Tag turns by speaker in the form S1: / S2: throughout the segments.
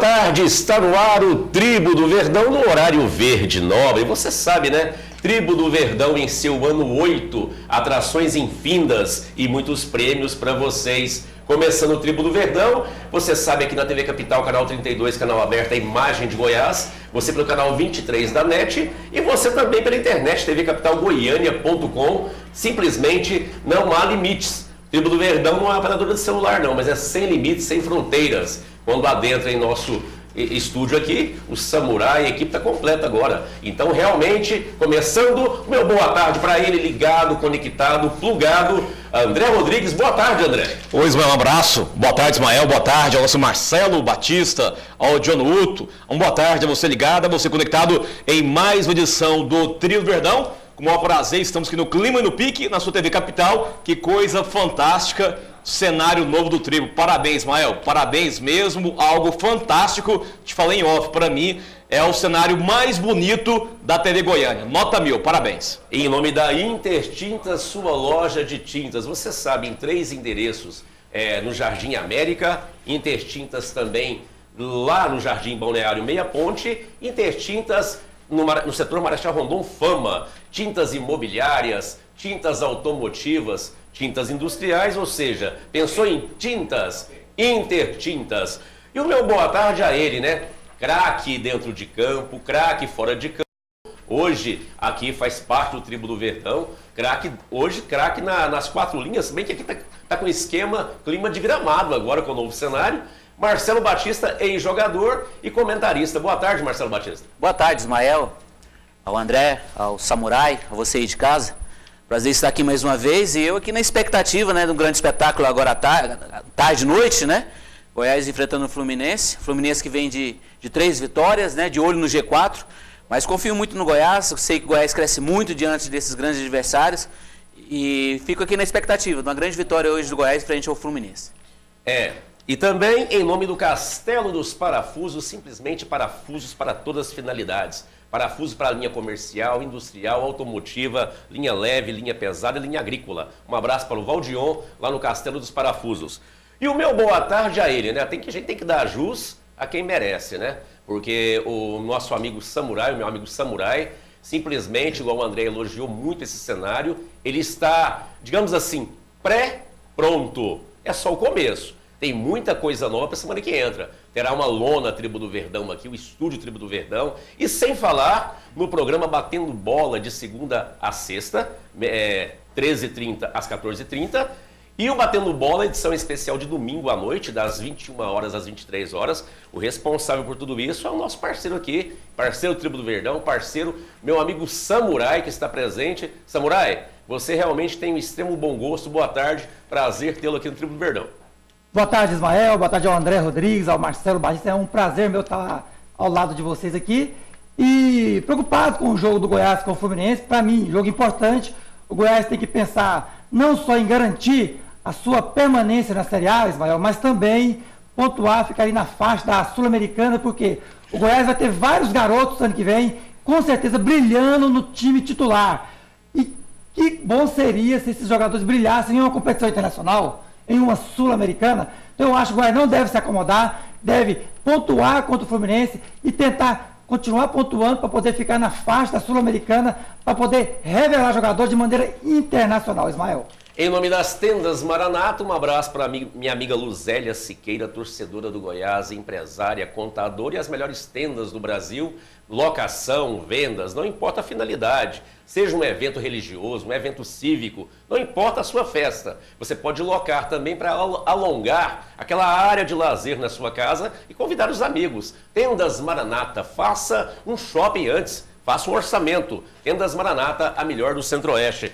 S1: tarde, está no ar o Tribo do Verdão no horário verde nobre. Você sabe, né? Tribo do Verdão em seu ano 8, atrações infindas e muitos prêmios para vocês. Começando o Tribo do Verdão, você sabe aqui na TV Capital, canal 32, canal aberto, a imagem de Goiás, você pelo canal 23 da NET e você também pela internet, tvcapitalgoiania.com, simplesmente não há limites. Tribo do Verdão não é operadora de celular não, mas é sem limites, sem fronteiras. Quando adentra em nosso estúdio aqui, o Samurai, a equipe está completa agora. Então, realmente, começando, meu boa tarde para ele, ligado, conectado, plugado, André Rodrigues. Boa tarde, André.
S2: Oi, Ismael, um abraço. Boa tarde, Ismael. Boa tarde ao nosso Marcelo Batista, ao John Uto. Boa tarde a você ligado, a você conectado em mais uma edição do Trio do Verdão. Com o maior prazer, estamos aqui no Clima e no Pique, na sua TV Capital. Que coisa fantástica. Cenário novo do Tribo. Parabéns, Ismael. Parabéns mesmo. Algo fantástico. Te falei em off. Para mim, é o cenário mais bonito da TV Goiânia. Nota 1000. Parabéns.
S1: Em nome da Intertintas, sua loja de tintas. Você sabe, em 3 endereços. No Jardim América. Intertintas também lá no Jardim Balneário Meia Ponte. Intertintas no setor Marechal Rondon Fama. Tintas imobiliárias, tintas automotivas, tintas industriais, ou seja, pensou em tintas, Intertintas. E o meu boa tarde a ele, né? Craque dentro de campo, craque fora de campo. Hoje, aqui faz parte do Tribo do Verdão. Craque nas 4 linhas, se bem que aqui tá com esquema, clima de Gramado agora com o novo cenário. Marcelo Batista, ex-jogador e comentarista. Boa tarde, Marcelo Batista.
S3: Boa tarde, Ismael, ao André, ao Samurai, a você aí de casa. Prazer estar aqui mais uma vez e eu aqui na expectativa, né, de um grande espetáculo agora à tarde e noite, né? Goiás enfrentando o Fluminense. Fluminense que vem de 3 vitórias, né, de olho no G4. Mas confio muito no Goiás, eu sei que o Goiás cresce muito diante desses grandes adversários. E fico aqui na expectativa de uma grande vitória hoje do Goiás frente ao Fluminense.
S1: E também em nome do Castelo dos Parafusos, simplesmente parafusos para todas as finalidades. Parafusos para a linha comercial, industrial, automotiva, linha leve, linha pesada e linha agrícola. Um abraço para o Valdion, lá no Castelo dos Parafusos. E o meu boa tarde a ele, né? A gente tem que dar jus a quem merece, né? Porque o nosso amigo Samurai, o meu amigo Samurai, simplesmente, igual o André elogiou muito esse cenário, ele está, digamos assim, pré-pronto. É só o começo. Tem muita coisa nova para a semana que entra. Terá uma lona Tribo do Verdão aqui, o estúdio Tribo do Verdão. E sem falar no programa Batendo Bola de segunda a sexta, 13h30 às 14h30. E o Batendo Bola, edição especial de domingo à noite, das 21 horas às 23 horas. O responsável por tudo isso é o nosso parceiro aqui, parceiro Tribo do Verdão, parceiro, meu amigo Samurai, que está presente. Samurai, você realmente tem um extremo bom gosto. Boa tarde, prazer tê-lo aqui no Tribo do Verdão.
S4: Boa tarde, Ismael. Boa tarde ao André Rodrigues, ao Marcelo Batista. É um prazer meu estar ao lado de vocês aqui. E preocupado com o jogo do Goiás com o Fluminense. Para mim, jogo importante. O Goiás tem que pensar não só em garantir a sua permanência na Série A, Ismael, mas também pontuar, ficar ali na faixa da Sul-Americana, porque o Goiás vai ter vários garotos ano que vem, com certeza brilhando no time titular. E que bom seria se esses jogadores brilhassem em uma competição internacional, em uma Sul-Americana. Então eu acho que o Goiás não deve se acomodar, deve pontuar contra o Fluminense e tentar continuar pontuando para poder ficar na faixa da Sul-Americana, para poder revelar jogador de maneira internacional, Ismael.
S1: Em nome das Tendas Maranata, um abraço para minha amiga Luzélia Siqueira, torcedora do Goiás, empresária, contadora e as melhores tendas do Brasil. Locação, vendas, não importa a finalidade. Seja um evento religioso, um evento cívico, não importa a sua festa. Você pode locar também para alongar aquela área de lazer na sua casa e convidar os amigos. Tendas Maranata, faça um shopping antes, faça um orçamento. Tendas Maranata, a melhor do Centro-Oeste.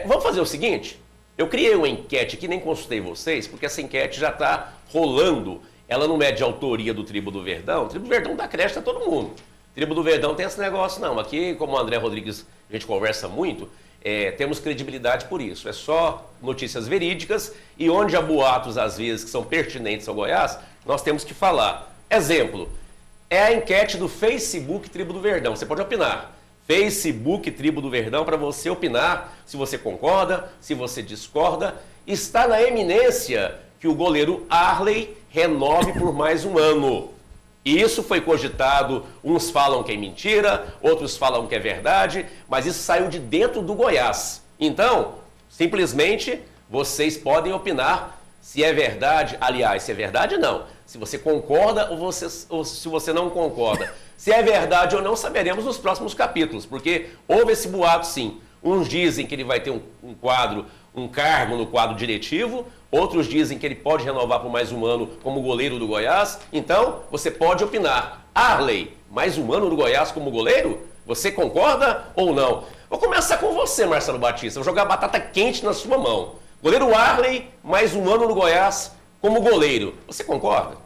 S1: Vamos fazer o seguinte, eu criei uma enquete que nem consultei vocês, porque essa enquete já está rolando. Ela não é de autoria do Tribo do Verdão. O Tribo do Verdão dá crédito a todo mundo. Tribo do Verdão tem esse negócio não. Aqui, como o André Rodrigues, a gente conversa muito, temos credibilidade por isso. É só notícias verídicas e onde há boatos, às vezes, que são pertinentes ao Goiás, nós temos que falar. Exemplo, é a enquete do Facebook Tribo do Verdão. Você pode opinar. Facebook Tribo do Verdão, para você opinar se você concorda, se você discorda. Está na eminência que o goleiro Arley renove por mais um ano. E isso foi cogitado, uns falam que é mentira, outros falam que é verdade, mas isso saiu de dentro do Goiás. Então, simplesmente, vocês podem opinar se é verdade, aliás, se é verdade não, se você concorda ou se você não concorda. Se é verdade ou não, saberemos nos próximos capítulos, porque houve esse boato sim. Uns dizem que ele vai ter um cargo no quadro diretivo, outros dizem que ele pode renovar por mais um ano como goleiro do Goiás. Então, você pode opinar. Arley, mais um ano no Goiás como goleiro? Você concorda ou não? Vou começar com você, Marcelo Batista. Vou jogar batata quente na sua mão. Goleiro Arley, mais um ano no Goiás como goleiro. Você concorda?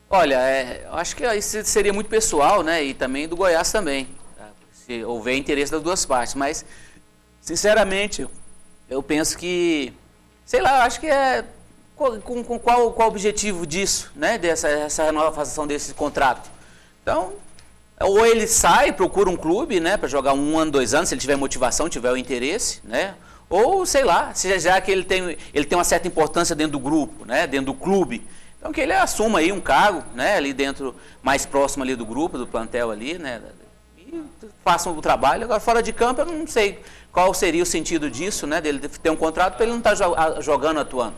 S3: Olha, eu acho que isso seria muito pessoal, né? E também do Goiás também, tá? Se houver interesse das duas partes. Mas, sinceramente, eu penso que, sei lá, acho que com qual o objetivo disso, né? Essa renovação desse contrato. Então, ou ele sai, procura um clube, né? Para jogar 1 ano, 2 anos, se ele tiver motivação, tiver o interesse, né? Ou, sei lá, já que ele tem uma certa importância dentro do grupo, né? Dentro do clube. Então, que ele assuma aí um cargo, né, ali dentro, mais próximo ali do grupo, do plantel ali, né, e façam o trabalho. Agora, fora de campo, eu não sei qual seria o sentido disso, né, dele ter um contrato para ele não estar jogando, atuando.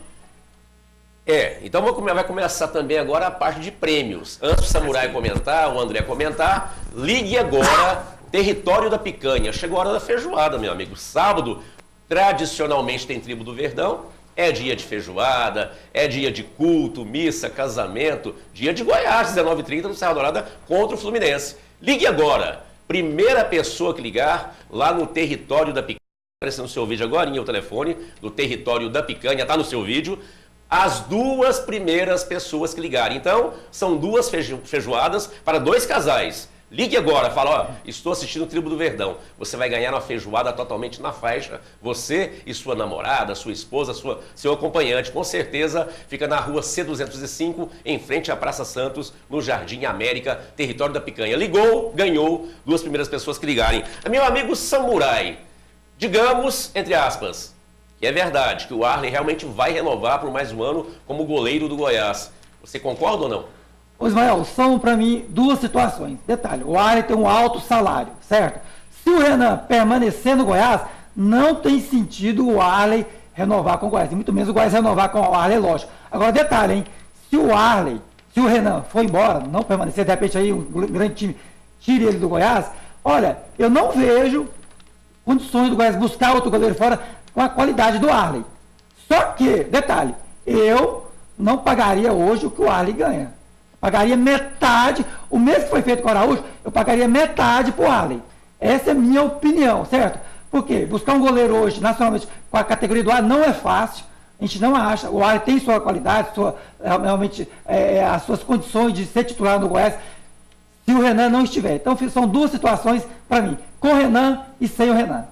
S1: Então vai começar também agora a parte de prêmios. Antes do Samurai comentar, o André comentar, ligue agora, Território da Picanha. Chegou a hora da feijoada, meu amigo. Sábado, tradicionalmente tem Tribo do Verdão. É dia de feijoada, é dia de culto, missa, casamento, dia de Goiás, 19h30 no Serra Dourada contra o Fluminense. Ligue agora. Primeira pessoa que ligar lá no Território da Picanha, aparecendo no seu vídeo agora, o telefone do Território da Picanha, está no seu vídeo. As 2 primeiras pessoas que ligarem. Então, são 2 feijoadas para 2 casais. Ligue agora, fala, ó, estou assistindo o Tribo do Verdão. Você vai ganhar uma feijoada totalmente na faixa. Você e sua namorada, sua esposa, seu acompanhante, com certeza, fica na rua C205, em frente à Praça Santos, no Jardim América, Território da Picanha. Ligou, ganhou, 2 primeiras pessoas que ligarem. Meu amigo Samurai, digamos, entre aspas, que é verdade, que o Arley realmente vai renovar por mais um ano como goleiro do Goiás. Você concorda ou não?
S4: Ô Ismael, são para mim 2 situações. Detalhe, o Arley tem um alto salário, certo? Se o Renan permanecer no Goiás, não tem sentido o Arley renovar com o Goiás. E muito menos o Goiás renovar com o Arley, lógico. Agora, detalhe, hein? Se o Renan for embora, não permanecer, de repente aí um grande time tire ele do Goiás, olha, eu não vejo condições do Goiás buscar outro goleiro fora com a qualidade do Arley. Só que, detalhe, eu não pagaria hoje o que o Arley ganha. Pagaria metade, o mês que foi feito com o Araújo, eu pagaria metade para o Arley. Essa é a minha opinião, certo? Porque buscar um goleiro hoje, nacionalmente, com a categoria do Arley, não é fácil. A gente não acha. O Arley tem sua qualidade, realmente, as suas condições de ser titular no Goiás, se o Renan não estiver. Então, são 2 situações para mim, com o Renan e sem o Renan.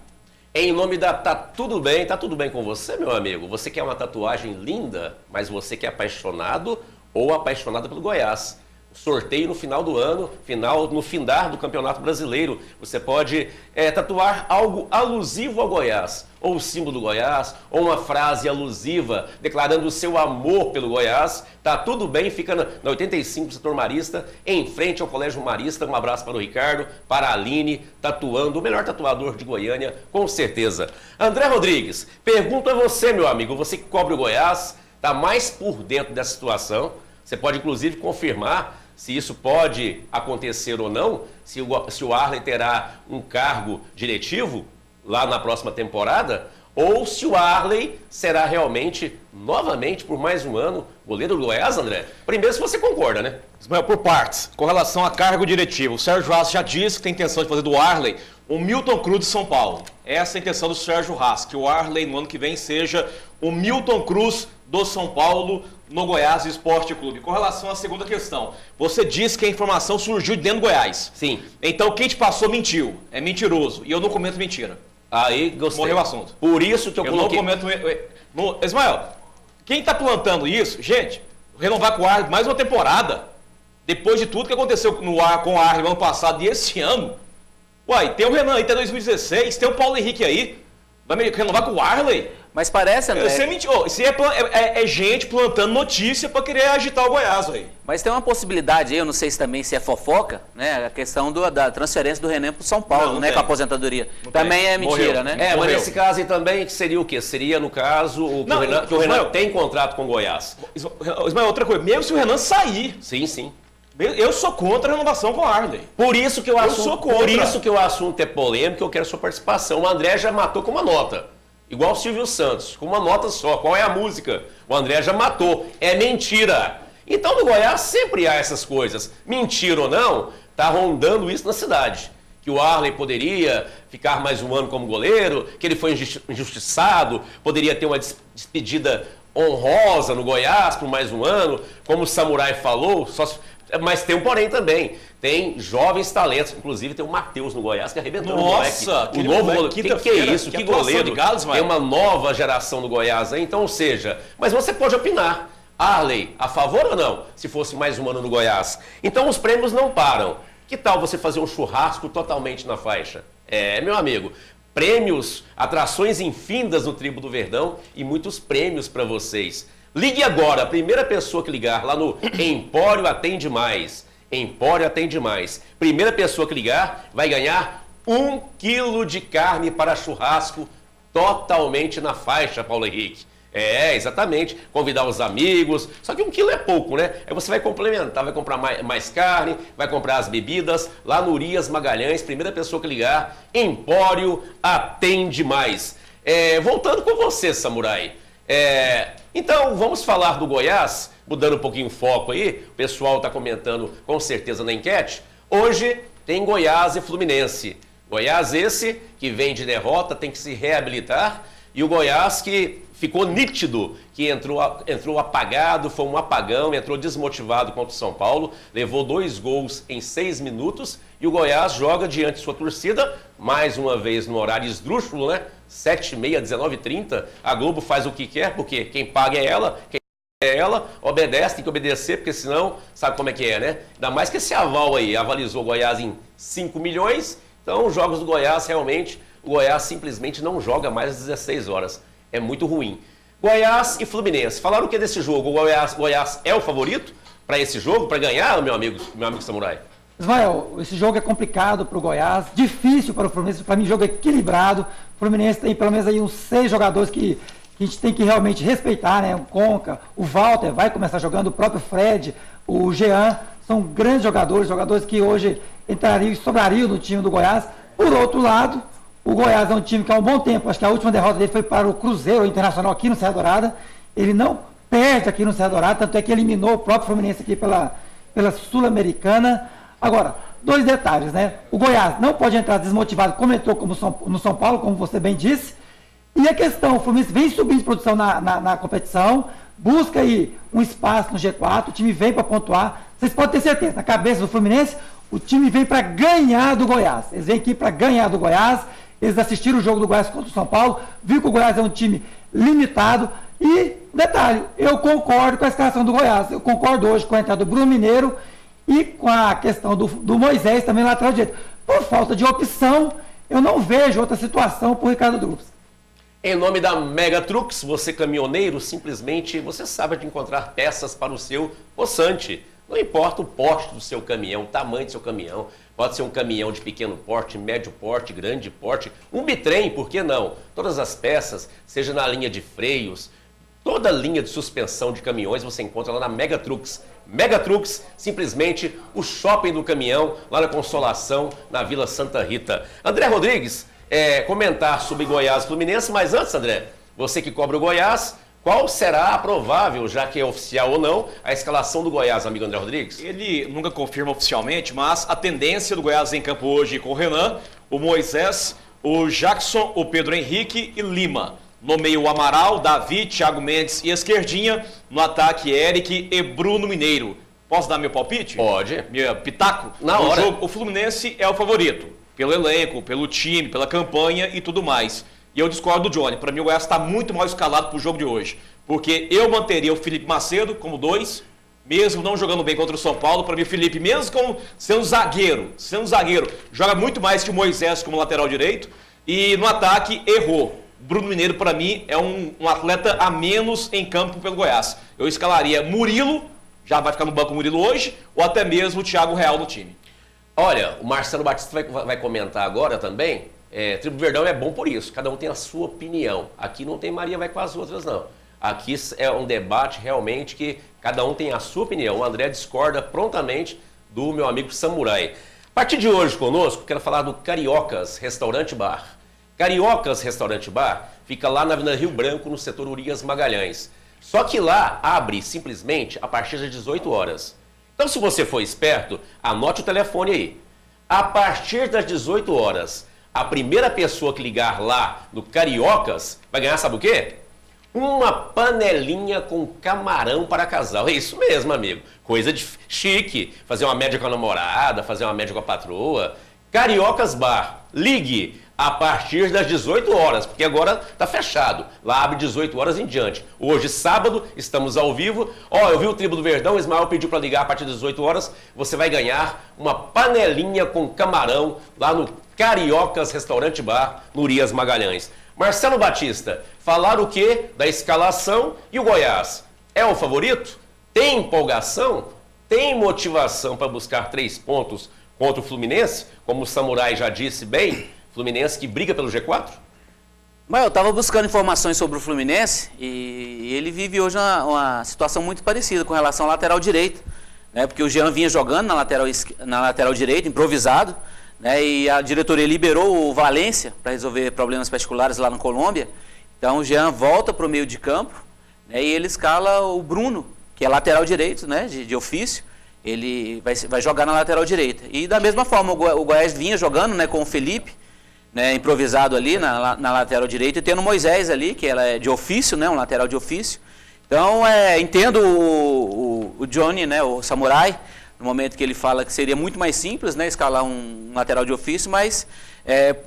S1: Em nome da Tá Tudo Bem com você, meu amigo? Você quer uma tatuagem linda, mas você que é apaixonado ou apaixonada pelo Goiás. Sorteio no final do ano, no findar do Campeonato Brasileiro. Você pode tatuar algo alusivo ao Goiás, ou o símbolo do Goiás, ou uma frase alusiva, declarando o seu amor pelo Goiás. Tá tudo bem, fica na 85 Setor Marista, em frente ao Colégio Marista. Um abraço para o Ricardo, para a Aline, tatuando, o melhor tatuador de Goiânia, com certeza. André Rodrigues, pergunto a você, meu amigo, você que cobre o Goiás, está mais por dentro dessa situação. Você pode, inclusive, confirmar se isso pode acontecer ou não, se o Arley terá um cargo diretivo lá na próxima temporada, ou se o Arley será realmente, novamente, por mais um ano, goleiro do Goiás, André? Primeiro, se você concorda, né?
S2: Ismael, por partes. Com relação a cargo diretivo, o Sérgio Haas já disse que tem intenção de fazer do Arley o Milton Cruz de São Paulo. Essa é a intenção do Sérgio Haas, que o Arley, no ano que vem, seja o Milton Cruz do São Paulo no Goiás Esporte Clube. Com relação à segunda questão, você disse que a informação surgiu de dentro do Goiás.
S1: Sim.
S2: Então, quem te passou mentiu. É mentiroso. E eu não comento mentira.
S1: Aí, gostei.
S2: Morreu o assunto.
S1: Por isso que eu coloquei...
S2: não comento... Ismael, quem está plantando isso, gente, renovar com o Arley mais uma temporada, depois de tudo que aconteceu com o Arley no ano passado e esse ano, uai, tem o Renan aí até 2016, tem o Paulo Henrique aí, vai renovar com o Arley?
S3: Mas parece, André...
S2: Você mentiu. Isso é gente plantando notícia para querer agitar o Goiás, velho.
S3: Mas tem uma possibilidade aí, eu não sei se também se é fofoca, né? A questão da transferência do Renan para o São Paulo,
S2: Não
S3: né?
S2: tem.
S3: Com a aposentadoria.
S2: Não
S3: Também
S2: tem.
S3: é mentira,
S2: Morreu.
S3: né?
S1: Mas
S2: Morreu.
S1: nesse caso aí também seria o quê? Seria, no caso,
S2: Não,
S1: que o Renan
S2: Ismael.
S1: tem contrato com o Goiás.
S2: Ismael, outra coisa, mesmo se o Renan sair,
S1: Sim, sim.
S2: eu sou contra a renovação com o Arley.
S1: Por isso que o assunto,
S2: sou contra.
S1: por isso que o assunto é polêmico, eu quero sua participação. O André já matou com uma nota. Igual o Silvio Santos, com uma nota só. Qual é a música? O André já matou. É mentira. Então no Goiás sempre há essas coisas. Mentira ou não, tá rondando isso na cidade. Que o Arley poderia ficar mais um ano como goleiro, que ele foi injustiçado, poderia ter uma despedida honrosa no Goiás por mais um ano, como o Samurai falou, mas tem um porém também. Tem jovens talentos, inclusive tem o Matheus no Goiás que arrebentou.
S2: Nossa,
S1: o novo goleiro. Que é isso? Que
S2: atuação
S1: goleiro?
S2: de Galo, Ismael.
S1: Tem uma nova geração do Goiás aí, então, ou seja, mas você pode opinar. Arley, a favor ou não? Se fosse mais um ano no Goiás. Então os prêmios não param. Que tal você fazer um churrasco totalmente na faixa? Meu amigo, prêmios, atrações infindas no Tribo do Verdão e muitos prêmios para vocês. Ligue agora, a primeira pessoa que ligar lá no Empório Atende Mais. Empório Atende Mais. Primeira pessoa que ligar vai ganhar 1 quilo de carne para churrasco totalmente na faixa, Paulo Henrique. Exatamente. Convidar os amigos. Só que 1 quilo é pouco, né? Aí você vai complementar, vai comprar mais carne, vai comprar as bebidas lá no Urias Magalhães. Primeira pessoa que ligar, Empório Atende Mais. Voltando com você, Samurai. Então, vamos falar do Goiás, mudando um pouquinho o foco aí. O pessoal está comentando com certeza na enquete. Hoje tem Goiás e Fluminense. Goiás esse que vem de derrota, tem que se reabilitar. E o Goiás que ficou nítido, que entrou apagado, foi um apagão, entrou desmotivado contra o São Paulo, levou 2 gols em 6 minutos e o Goiás joga diante de sua torcida, mais uma vez no horário esdrúxulo, né? 7h30, 19h30, a Globo faz o que quer, porque quem paga é ela, obedece, tem que obedecer, porque senão, sabe como é que é, né? Ainda mais que esse aval aí, avalizou o Goiás em 5 milhões, então os jogos do Goiás realmente, o Goiás simplesmente não joga mais às 16 horas. É muito ruim. Goiás e Fluminense. Falaram o que desse jogo? O Goiás é o favorito para esse jogo, para ganhar, meu amigo Samurai?
S4: Ismael, esse jogo é complicado para o Goiás, difícil para o Fluminense. Para mim, o jogo é equilibrado. O Fluminense tem pelo menos aí uns 6 jogadores que a gente tem que realmente respeitar, né? O Conca, o Walter vai começar jogando, o próprio Fred, o Jean. São grandes jogadores que hoje entrariam e sobrariam no time do Goiás. Por outro lado, o Goiás é um time que há um bom tempo, acho que a última derrota dele foi para o Cruzeiro Internacional aqui no Serra Dourada. Ele não perde aqui no Serra Dourada, tanto é que eliminou o próprio Fluminense aqui pela Sul-Americana. Agora, 2 detalhes, né? O Goiás não pode entrar desmotivado, como entrou no São Paulo, como você bem disse. E a questão, o Fluminense vem subindo de produção na competição, busca aí um espaço no G4, o time vem para pontuar. Vocês podem ter certeza, na cabeça do Fluminense, o time vem para ganhar do Goiás. Eles vêm aqui para ganhar do Goiás. Eles assistiram o jogo do Goiás contra o São Paulo, viu que o Goiás é um time limitado. E, detalhe, eu concordo com a escalação do Goiás. Eu concordo hoje com a entrada do Bruno Mineiro e com a questão do Moisés, também lateral direito. Por falta de opção, eu não vejo outra situação para o Ricardo Drubs.
S1: Em nome da Mega Trucks, você caminhoneiro, simplesmente você sabe de encontrar peças para o seu poçante. Não importa o porte do seu caminhão, o tamanho do seu caminhão. Pode ser um caminhão de pequeno porte, médio porte, grande porte, um bitrem, por que não? Todas as peças, seja na linha de freios, toda a linha de suspensão de caminhões você encontra lá na Mega Trucks. Mega Trucks, simplesmente o shopping do caminhão, lá na Consolação, na Vila Santa Rita. André Rodrigues, comentar sobre Goiás e Fluminense, mas antes, André, você que cobra o Goiás, qual será a provável, já que é oficial ou não, a escalação do Goiás, amigo André Rodrigues?
S2: Ele nunca confirma oficialmente, mas a tendência do Goiás em campo hoje com o Renan, o Moisés, o Jackson, o Pedro Henrique e Lima. No meio o Amaral, Davi, Thiago Mendes e Esquerdinha. No ataque, Eric e Bruno Mineiro. Posso dar meu palpite?
S1: Pode.
S2: Meu pitaco?
S1: Na hora.
S2: Jogo, o Fluminense é o favorito. Pelo elenco, pelo time, pela campanha e tudo mais. E eu discordo do Johnny. Para mim o Goiás está muito mal escalado para o jogo de hoje. Porque eu manteria o Felipe Macedo como 2, mesmo não jogando bem contra o São Paulo. Para mim o Felipe, mesmo como sendo zagueiro, joga muito mais que o Moisés como lateral direito. E no ataque errou. Bruno Mineiro, para mim, é um atleta a menos em campo pelo Goiás. Eu escalaria Murilo, já vai ficar no banco o Murilo hoje, ou até mesmo o Thiago Real no time.
S1: Olha, o Marcelo Batista vai comentar agora também. Tribo Verdão é bom por isso, cada um tem a sua opinião. Aqui não tem Maria vai com as outras, não. Aqui é um debate realmente que cada um tem a sua opinião. O André discorda prontamente do meu amigo Samurai. A partir de hoje conosco, quero falar do Cariocas Restaurante Bar. Cariocas Restaurante Bar fica lá na Avenida Rio Branco, no setor Urias Magalhães. Só que lá abre simplesmente a partir das 18 horas. Então, se você for esperto, anote o telefone aí. A partir das 18 horas, a primeira pessoa que ligar lá no Cariocas vai ganhar, sabe o quê? Uma panelinha com camarão para casal. É isso mesmo, amigo. Coisa de chique. Fazer uma média com a namorada, fazer uma média com a patroa. Cariocas Bar. Ligue a partir das 18 horas, porque agora está fechado. Lá abre 18 horas em diante. Hoje, sábado, estamos ao vivo. Eu vi o Tribo do Verdão, o Ismael pediu para ligar a partir das 18 horas. Você vai ganhar uma panelinha com camarão lá no Cariocas Restaurante Bar, no Urias Magalhães. Marcelo Batista, falar o quê da escalação e o Goiás? É o favorito? Tem empolgação? Tem motivação para buscar 3 pontos contra o Fluminense? Como o Samurai já disse bem, Fluminense que briga pelo G4?
S3: Mas eu estava buscando informações sobre o Fluminense e ele vive hoje uma situação muito parecida com relação ao lateral direito, né? Porque o Jean vinha jogando na lateral direita, improvisado, né? E a diretoria liberou o Valência para resolver problemas particulares lá na Colômbia. Então o Jean volta para o meio de campo, né? E ele escala o Bruno, que é lateral direito, né? de ofício. Ele vai jogar na lateral direita. E da mesma forma o Goiás vinha jogando, né, com o Felipe, né, improvisado ali na lateral direita, e tendo o Moisés ali, que ela é de ofício, né, um lateral de ofício. Então, entendo o Johnny, né, o Samurai, no momento que ele fala que seria muito mais simples, né, escalar um lateral de ofício, mas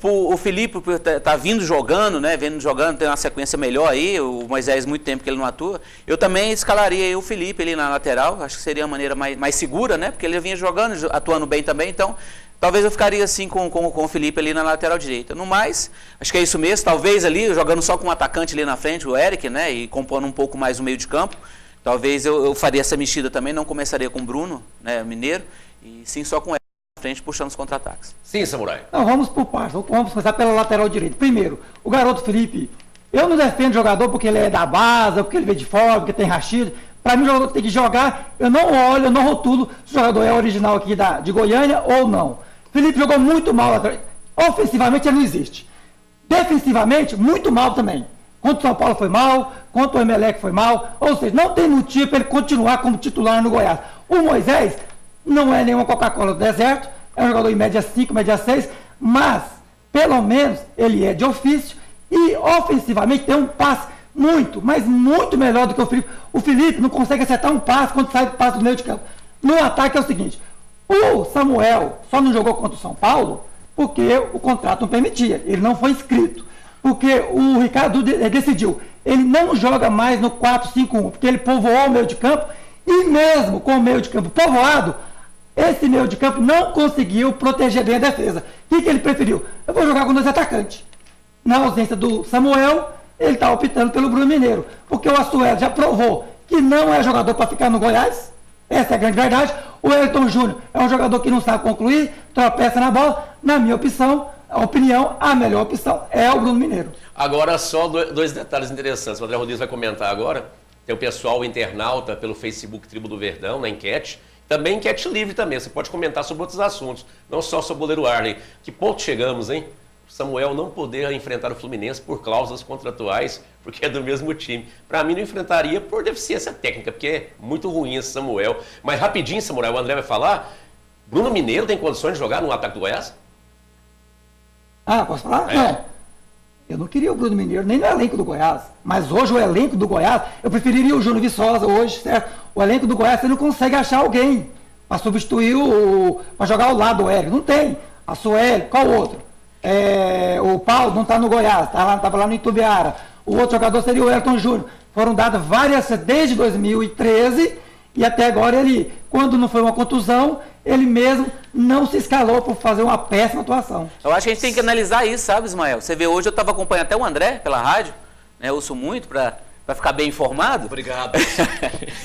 S3: o Felipe tá vindo jogando, né, tem uma sequência melhor aí, o Moisés muito tempo que ele não atua, eu também escalaria o Felipe ali na lateral, acho que seria a maneira mais segura, né, porque ele vinha jogando, atuando bem também, então talvez eu ficaria assim com o Felipe ali na lateral direita. No mais, acho que é isso mesmo, talvez ali, jogando só com um atacante ali na frente, o Eric, né, e compondo um pouco mais o meio de campo, talvez eu faria essa mexida também, não começaria com o Bruno, né, Mineiro, e sim só com o Eric na frente, puxando os contra-ataques.
S1: Sim, Samurai.
S4: Não, vamos por partes, vamos começar pela lateral direita. Primeiro, o garoto Felipe, eu não defendo o jogador porque ele é da base, porque ele veio de fora, porque tem rachido. Para mim, o jogador tem que jogar, eu não olho, eu não rotulo se o jogador é original aqui de Goiânia ou não. Felipe jogou muito mal, ofensivamente ele não existe. Defensivamente, muito mal também. Contra o São Paulo foi mal, contra o Emelec foi mal, ou seja, não tem motivo para ele continuar como titular no Goiás. O Moisés não é nenhuma Coca-Cola do deserto, é um jogador em média 5, média 6, mas, pelo menos, ele é de ofício e ofensivamente tem um passe muito, mas muito melhor do que o Felipe. O Felipe não consegue acertar um passe quando sai do passe do meio de campo. No ataque é o seguinte, o Samuel só não jogou contra o São Paulo porque o contrato não permitia, ele não foi inscrito. Porque o Ricardo decidiu, ele não joga mais no 4-5-1, porque ele povoou o meio de campo, e mesmo com o meio de campo povoado, esse meio de campo não conseguiu proteger bem a defesa. O que ele preferiu? Eu vou jogar com 2 atacantes. Na ausência do Samuel, ele está optando pelo Bruno Mineiro, porque o Assuero já provou que não é jogador para ficar no Goiás, essa é a grande verdade. O Elton Júnior é um jogador que não sabe concluir, tropeça na bola. Na minha opinião, a melhor opção é o Bruno Mineiro.
S1: Agora, só 2 detalhes interessantes. O André Rodrigues vai comentar agora. Tem o pessoal, o internauta, pelo Facebook Tribo do Verdão, na enquete. Também enquete livre também. Você pode comentar sobre outros assuntos, não só sobre o goleiro Arley. Que ponto chegamos, hein? Samuel não poder enfrentar o Fluminense por cláusulas contratuais, porque é do mesmo time. Para mim, não enfrentaria por deficiência técnica, porque é muito ruim esse Samuel. Mas rapidinho, Samuel, o André vai falar. Bruno Mineiro tem condições de jogar no ataque do Goiás?
S4: Posso falar? Não. Eu não queria o Bruno Mineiro, nem no elenco do Goiás. Mas hoje o elenco do Goiás, eu preferiria o Júnior Viçosa hoje, certo? O elenco do Goiás, você não consegue achar alguém para substituir para jogar ao lado do Hélio. Não tem. A Sueli, qual outro? O Paulo não está no Goiás, estava lá no Itubiara. O outro jogador seria o Elton Júnior. Foram dadas várias desde 2013 e até agora ele, quando não foi uma contusão, ele mesmo não se escalou por fazer uma péssima atuação.
S3: Eu acho que a gente tem que analisar isso, sabe, Ismael? Você vê, hoje eu estava acompanhando até o André pela rádio, né? Eu ouço muito para ficar bem informado.
S2: Obrigado.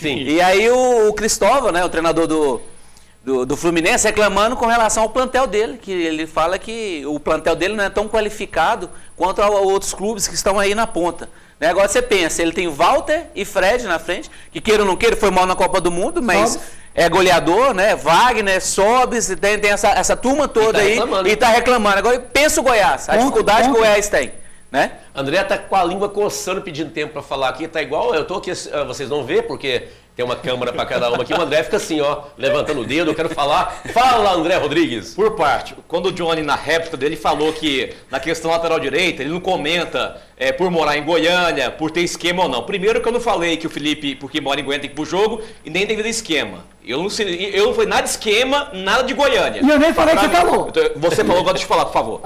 S1: Sim.
S3: E aí o Cristóvão, né, o treinador do Fluminense, reclamando com relação ao plantel dele, que ele fala que o plantel dele não é tão qualificado quanto a outros clubes que estão aí na ponta. Né? Agora você pensa, ele tem Walter e Fred na frente, que queira ou não queira, foi mal na Copa do Mundo, mas é goleador, né? Wagner, Sobis, tem essa turma toda aí e tá reclamando. Agora pensa o Goiás, a dificuldade que o Goiás tem. Né?
S1: André tá com a língua coçando, pedindo tempo para falar aqui, tá igual, eu tô aqui, vocês não vê porque tem uma câmera para cada uma aqui, o André fica assim, ó, levantando o dedo, eu quero falar. Fala, André Rodrigues.
S2: Por parte, quando o Johnny, na réplica dele, falou que na questão lateral direita, ele não comenta por morar em Goiânia, por ter esquema ou não. Primeiro que eu não falei que o Felipe, porque mora em Goiânia, tem que ir pro jogo, e nem devido a esquema. Eu não falei nada de esquema, nada de Goiânia.
S4: E eu nem falei que você falou.
S2: Você falou, agora deixa eu falar, por favor.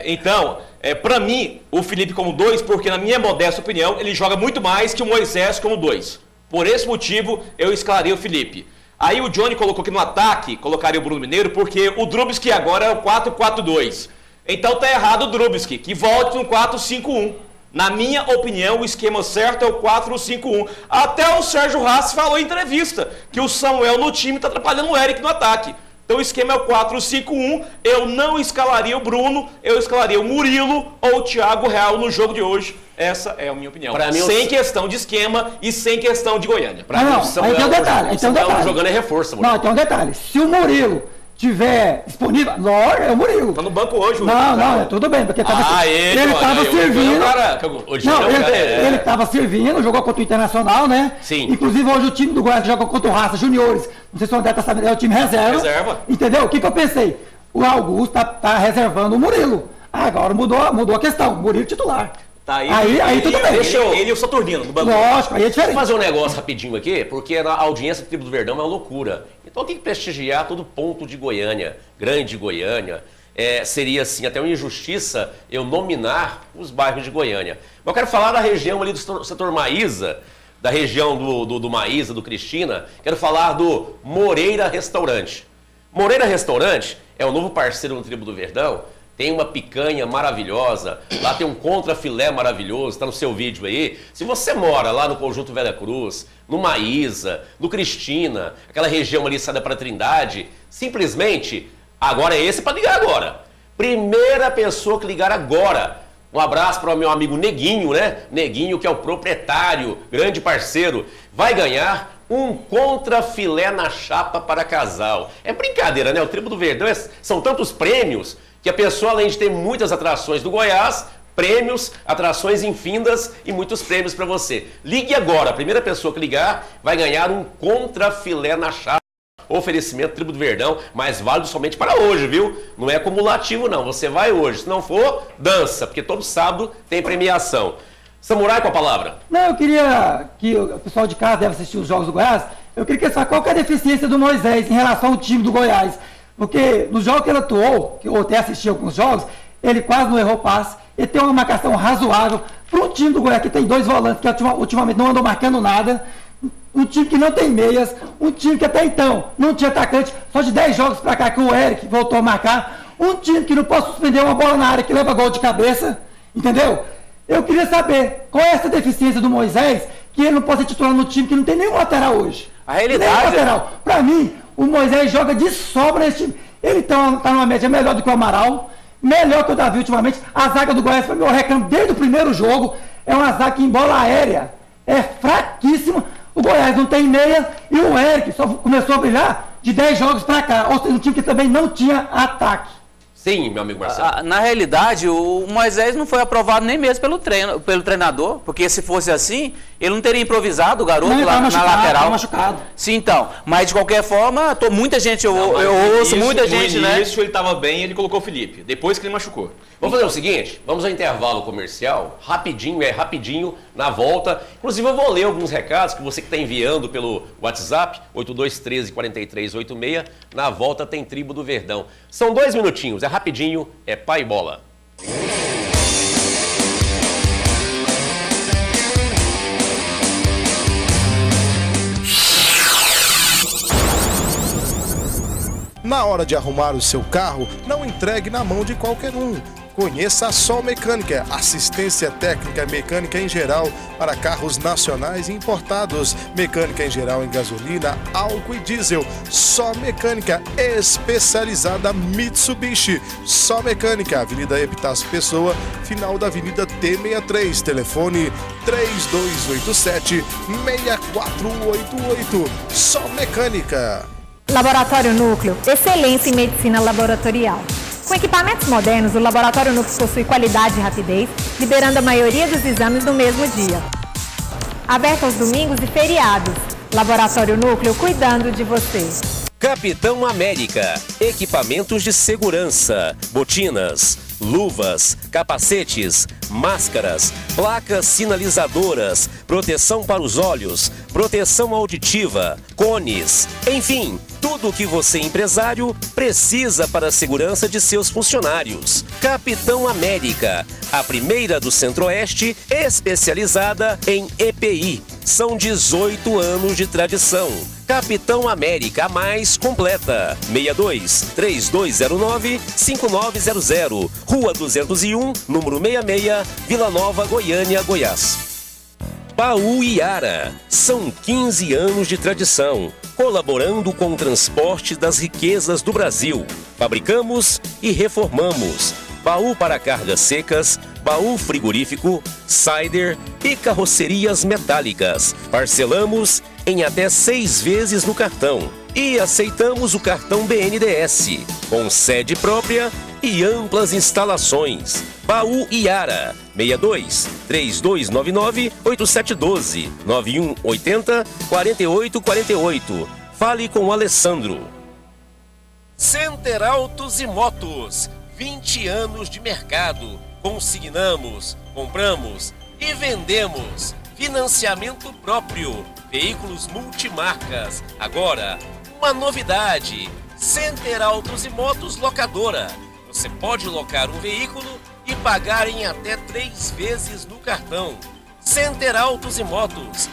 S2: Então, para mim, o Felipe como 2, porque na minha modesta opinião, ele joga muito mais que o Moisés como 2. Por esse motivo, eu escalaria o Felipe. Aí o Johnny colocou que no ataque, colocaria o Bruno Mineiro, porque o Drubsky agora é o 4-4-2. Então tá errado o Drubsky, que volte no 4-5-1. Na minha opinião, o esquema certo é o 4-5-1. Até o Sérgio Rassi falou em entrevista que o Samuel no time está atrapalhando o Eric no ataque. Então o esquema é o 4-5-1, eu não escalaria o Bruno, eu escalaria o Murilo ou o Thiago Real no jogo de hoje. Essa é a minha opinião. Sem questão de esquema e sem questão de Goiânia.
S1: Pra mim, o Samuel,
S4: aí tem um detalhe,
S1: o Samuel jogando é reforço, Murilo.
S4: Não, tem um detalhe. Se o Murilo tiver disponível, lógico, é o Murilo.
S2: Tá no banco hoje,
S4: Não, tudo bem, porque ele estava servindo. Ele estava servindo, jogou contra o Internacional, né?
S1: Sim.
S4: Inclusive hoje o time do Goiás joga contra o Raça Juniores. Não sei se o André tá sabendo, é o time reserva. Entendeu? O que eu pensei? O Augusto tá reservando o Murilo. Agora mudou a questão, Murilo titular.
S2: Tá,
S4: aí tudo bem.
S2: Deixa ele e o Saturnino no banco.
S4: Lógico, aí é diferente.
S1: Vou fazer um negócio rapidinho aqui, porque a audiência do Tribo do Verdão é uma loucura. Então tem que prestigiar todo ponto de Goiânia, grande Goiânia. Seria, assim, até uma injustiça eu nominar os bairros de Goiânia. Mas eu quero falar da região ali do setor Maísa, da região do Maísa, do Cristina. Quero falar do Moreira Restaurante. Moreira Restaurante é o novo parceiro no Tribo do Verdão. Tem uma picanha maravilhosa, lá tem um contrafilé maravilhoso, está no seu vídeo aí. Se você mora lá no Conjunto Vera Cruz, no Maísa, no Cristina, aquela região ali saída para Trindade, simplesmente, agora é esse para ligar agora. Primeira pessoa que ligar agora. Um abraço para o meu amigo Neguinho, né? Neguinho, que é o proprietário, grande parceiro, vai ganhar um contrafilé na chapa para casal. É brincadeira, né? O Tribo do Verdão são tantos prêmios que a pessoa, além de ter muitas atrações do Goiás, prêmios, atrações infindas e muitos prêmios para você. Ligue agora, a primeira pessoa que ligar vai ganhar um contrafilé na chapa. Oferecimento Tribo do Verdão, mas válido somente para hoje, viu? Não é acumulativo não, você vai hoje. Se não for, dança, porque todo sábado tem premiação. Samurai, com a palavra.
S4: Não, eu queria que o pessoal de casa deve assistir os jogos do Goiás. Eu queria que saber qual que é a deficiência do Moisés em relação ao time do Goiás. Porque no jogo que ele atuou, que eu até assisti alguns jogos, ele quase não errou passe. Ele tem uma marcação razoável para um time do Goiás que tem 2 volantes que ultimamente não andam marcando nada. Um time que não tem meias, um time que até então não tinha atacante, só de 10 jogos para cá que o Eric voltou a marcar. Um time que não pode suspender uma bola na área que leva gol de cabeça, entendeu? Eu queria saber qual é essa deficiência do Moisés, que ele não pode ser titular no time que não tem nenhum lateral hoje.
S3: A realidade
S4: lateral. Para mim, o Moisés joga de sobra nesse time. Ele tá numa média melhor do que o Amaral, melhor que o Davi ultimamente. A zaga do Goiás, para mim, eu reclamo desde o primeiro jogo, é uma zaga que em bola aérea é fraquíssima. O Goiás não tem meia e o Eric só começou a brilhar de 10 jogos para cá. Ou seja, um time que também não tinha ataque.
S1: Sim, meu amigo Marcelo.
S3: Na realidade, o Moisés não foi aprovado nem mesmo pelo treinador, porque se fosse assim, ele não teria improvisado o garoto lá na lateral.
S4: Tá machucado.
S3: Sim, então. Mas de qualquer forma, muita gente, eu ouço muita gente, né?
S2: No início ele estava bem e ele colocou o Felipe, depois que ele machucou.
S1: Vamos fazer o seguinte, vamos ao intervalo comercial, rapidinho, na volta. Inclusive eu vou ler alguns recados que você que está enviando pelo WhatsApp, 8213-4386. Na volta tem Tribo do Verdão. São 2 minutinhos, é rapidinho, é pai e bola.
S5: Na hora de arrumar o seu carro, não entregue na mão de qualquer um. Conheça a Sol Mecânica, assistência técnica mecânica em geral para carros nacionais e importados, mecânica em geral em gasolina, álcool e diesel. Sol Mecânica, especializada Mitsubishi. Sol Mecânica, Avenida Epitácio Pessoa, final da Avenida T63, telefone 3287-6488. Sol Mecânica.
S6: Laboratório Núcleo, excelência em medicina laboratorial. Com equipamentos modernos, o Laboratório Núcleo possui qualidade e rapidez, liberando a maioria dos exames no mesmo dia. Aberto aos domingos e feriados. Laboratório Núcleo cuidando de você.
S7: Capitão América, equipamentos de segurança, botinas, luvas, capacetes, máscaras, placas sinalizadoras, proteção para os olhos, proteção auditiva, cones, enfim, tudo o que você, empresário, precisa para a segurança de seus funcionários. Capitão América, a primeira do Centro-Oeste, especializada em EPI. São 18 anos de tradição. Capitão América, a mais completa. 62-3209-5900. Rua 201, número 66, Vila Nova, Goiânia, Goiás. Baú Iara. São 15 anos de tradição, colaborando com o transporte das riquezas do Brasil. Fabricamos e reformamos baú para cargas secas, baú frigorífico, cider e carrocerias metálicas. Parcelamos em até 6 vezes no cartão e aceitamos o cartão BNDES, com sede própria e amplas instalações. Baú Iara, 62-3299-8712, 9180-4848. Fale com o Alessandro. Center Autos e Motos, 20 anos de mercado. Consignamos, compramos e vendemos. Financiamento próprio, veículos multimarcas. Agora, uma novidade: Center Autos e Motos Locadora. Você pode locar um veículo e pagar em até 3 vezes no cartão. Center Autos e Motos,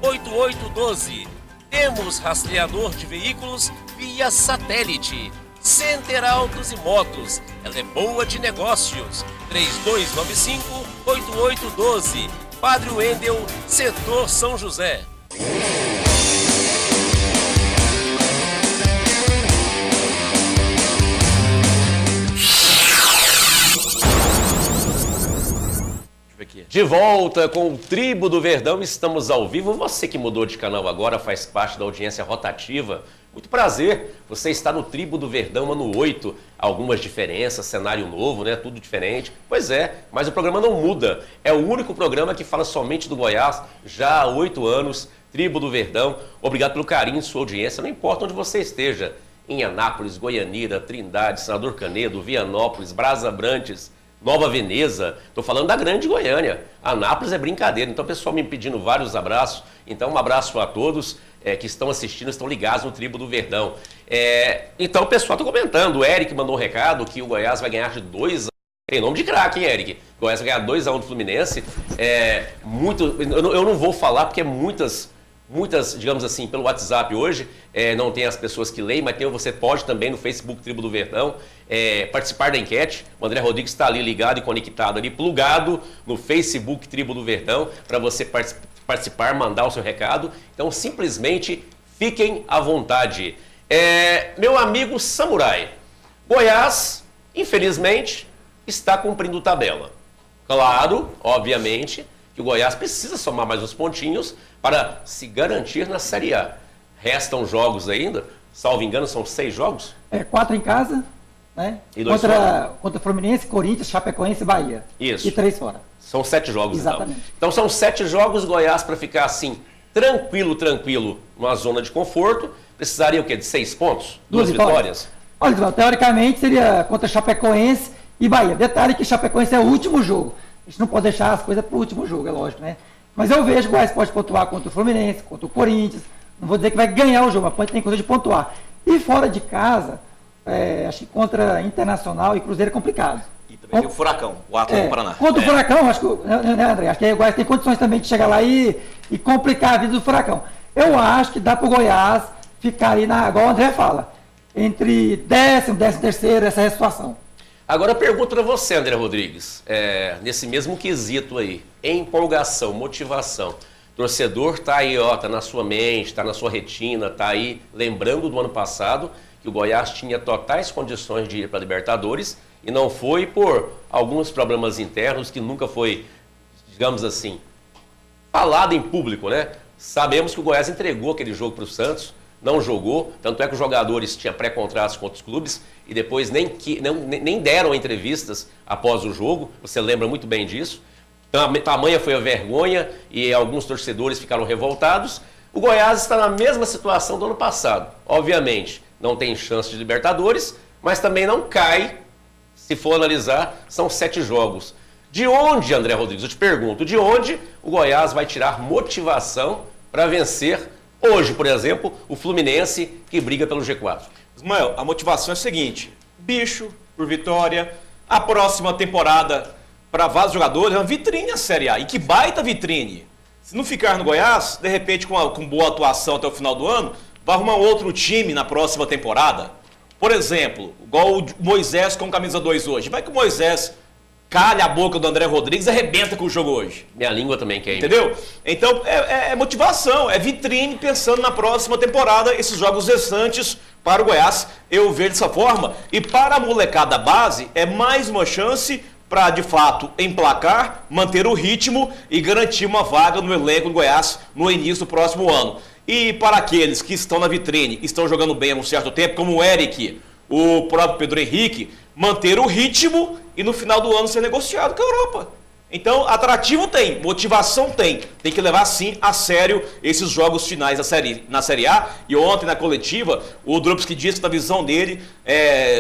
S7: 3295-8812. Temos rastreador de veículos via satélite. Center Autos e Motos, ela é boa de negócios. 3295-8812. Padre Wendel, Setor São José.
S1: De volta com o Tribo do Verdão, estamos ao vivo. Você que mudou de canal agora faz parte da audiência rotativa. Muito prazer, você está no Tribo do Verdão, ano 8. Algumas diferenças, cenário novo, né? Tudo diferente. Pois é, mas o programa não muda. É o único programa que fala somente do Goiás, já há 8 anos. Tribo do Verdão, obrigado pelo carinho de sua audiência, não importa onde você esteja. Em Anápolis, Goianira, Trindade, Senador Canedo, Vianópolis, Brasa Brantes, Nova Veneza, estou falando da grande Goiânia. Anápolis é brincadeira, então o pessoal me pedindo vários abraços. Então um abraço a todos que estão assistindo, estão ligados no Tribo do Verdão. Então o pessoal está comentando, o Eric mandou um recado que o Goiás vai ganhar de 2-1. Em nome de craque, hein, Eric? O Goiás vai ganhar 2-1 do Fluminense. Eu não vou falar porque muitas, digamos assim, pelo WhatsApp hoje, não tem as pessoas que leem, mas você pode também no Facebook Tribo do Verdão participar da enquete. O André Rodrigues está ali ligado e conectado ali, plugado no Facebook Tribo do Verdão, para você participar, mandar o seu recado. Então, simplesmente, fiquem à vontade. Meu amigo Samurai, Goiás, infelizmente, está cumprindo tabela. Claro, obviamente, que o Goiás precisa somar mais uns pontinhos para se garantir na Série A. Restam jogos ainda, salvo engano, são 6 jogos?
S4: 4 em casa, né?
S1: E 2 fora.
S4: Contra Fluminense, Corinthians, Chapecoense e Bahia.
S1: Isso.
S4: E 3 fora.
S1: São 7 jogos,
S4: exatamente.
S1: Então são 7 jogos, Goiás, para ficar assim, tranquilo, numa zona de conforto. Precisaria o quê? De 6 pontos? 2 vitórias?
S4: Olha, teoricamente seria contra Chapecoense e Bahia. Detalhe que Chapecoense é o último jogo. A gente não pode deixar as coisas para o último jogo, é lógico, né? Mas eu vejo que o Goiás pode pontuar contra o Fluminense, contra o Corinthians. Não vou dizer que vai ganhar o jogo, mas tem coisa de pontuar. E fora de casa, acho que contra Internacional e Cruzeiro é complicado.
S2: E também tem o Furacão, o Atlético do Paraná.
S4: Contra o Furacão, acho que, né, André? Acho que o Goiás tem condições também de chegar lá e complicar a vida do Furacão. Eu acho que dá para o Goiás ficar ali, igual o André fala, entre 10º, 13º, essa é a situação.
S1: Agora eu pergunto para você, André Rodrigues, nesse mesmo quesito aí, empolgação, motivação. O torcedor está aí, está na sua mente, está na sua retina, está aí lembrando do ano passado que o Goiás tinha totais condições de ir para a Libertadores e não foi por alguns problemas internos que nunca foi, digamos assim, falado em público, né? Sabemos que o Goiás entregou aquele jogo para o Santos, não jogou, tanto é que os jogadores tinham pré-contratos com outros clubes e depois nem deram entrevistas após o jogo, você lembra muito bem disso. Tamanha foi a vergonha e alguns torcedores ficaram revoltados. O Goiás está na mesma situação do ano passado. Obviamente, não tem chance de Libertadores, mas também não cai, se for analisar, são 7 jogos. De onde, André Rodrigues, eu te pergunto, de onde o Goiás vai tirar motivação para vencer hoje, por exemplo, o Fluminense que briga pelo G4?
S2: Ismael, a motivação é a seguinte: bicho por vitória, a próxima temporada para vários jogadores é uma vitrine a Série A. E que baita vitrine! Se não ficar no Goiás, de repente com boa atuação até o final do ano, vai arrumar outro time na próxima temporada. Por exemplo, igual o Moisés com camisa 2 hoje. Vai que o Moisés calha a boca do André Rodrigues e arrebenta com o jogo hoje.
S1: Minha língua também quer.
S2: Entendeu? Então, é motivação, é vitrine pensando na próxima temporada, esses jogos restantes para o Goiás. Eu vejo dessa forma. E para a molecada base, é mais uma chance para, de fato, emplacar, manter o ritmo e garantir uma vaga no elenco do Goiás no início do próximo ano. E para aqueles que estão na vitrine, estão jogando bem há um certo tempo, como o Eric, o próprio Pedro Henrique, manter o ritmo e no final do ano ser negociado com a Europa. Então, atrativo tem, motivação tem que levar sim a sério esses jogos finais na Série A. E ontem na coletiva, o Drubski disse que na visão dele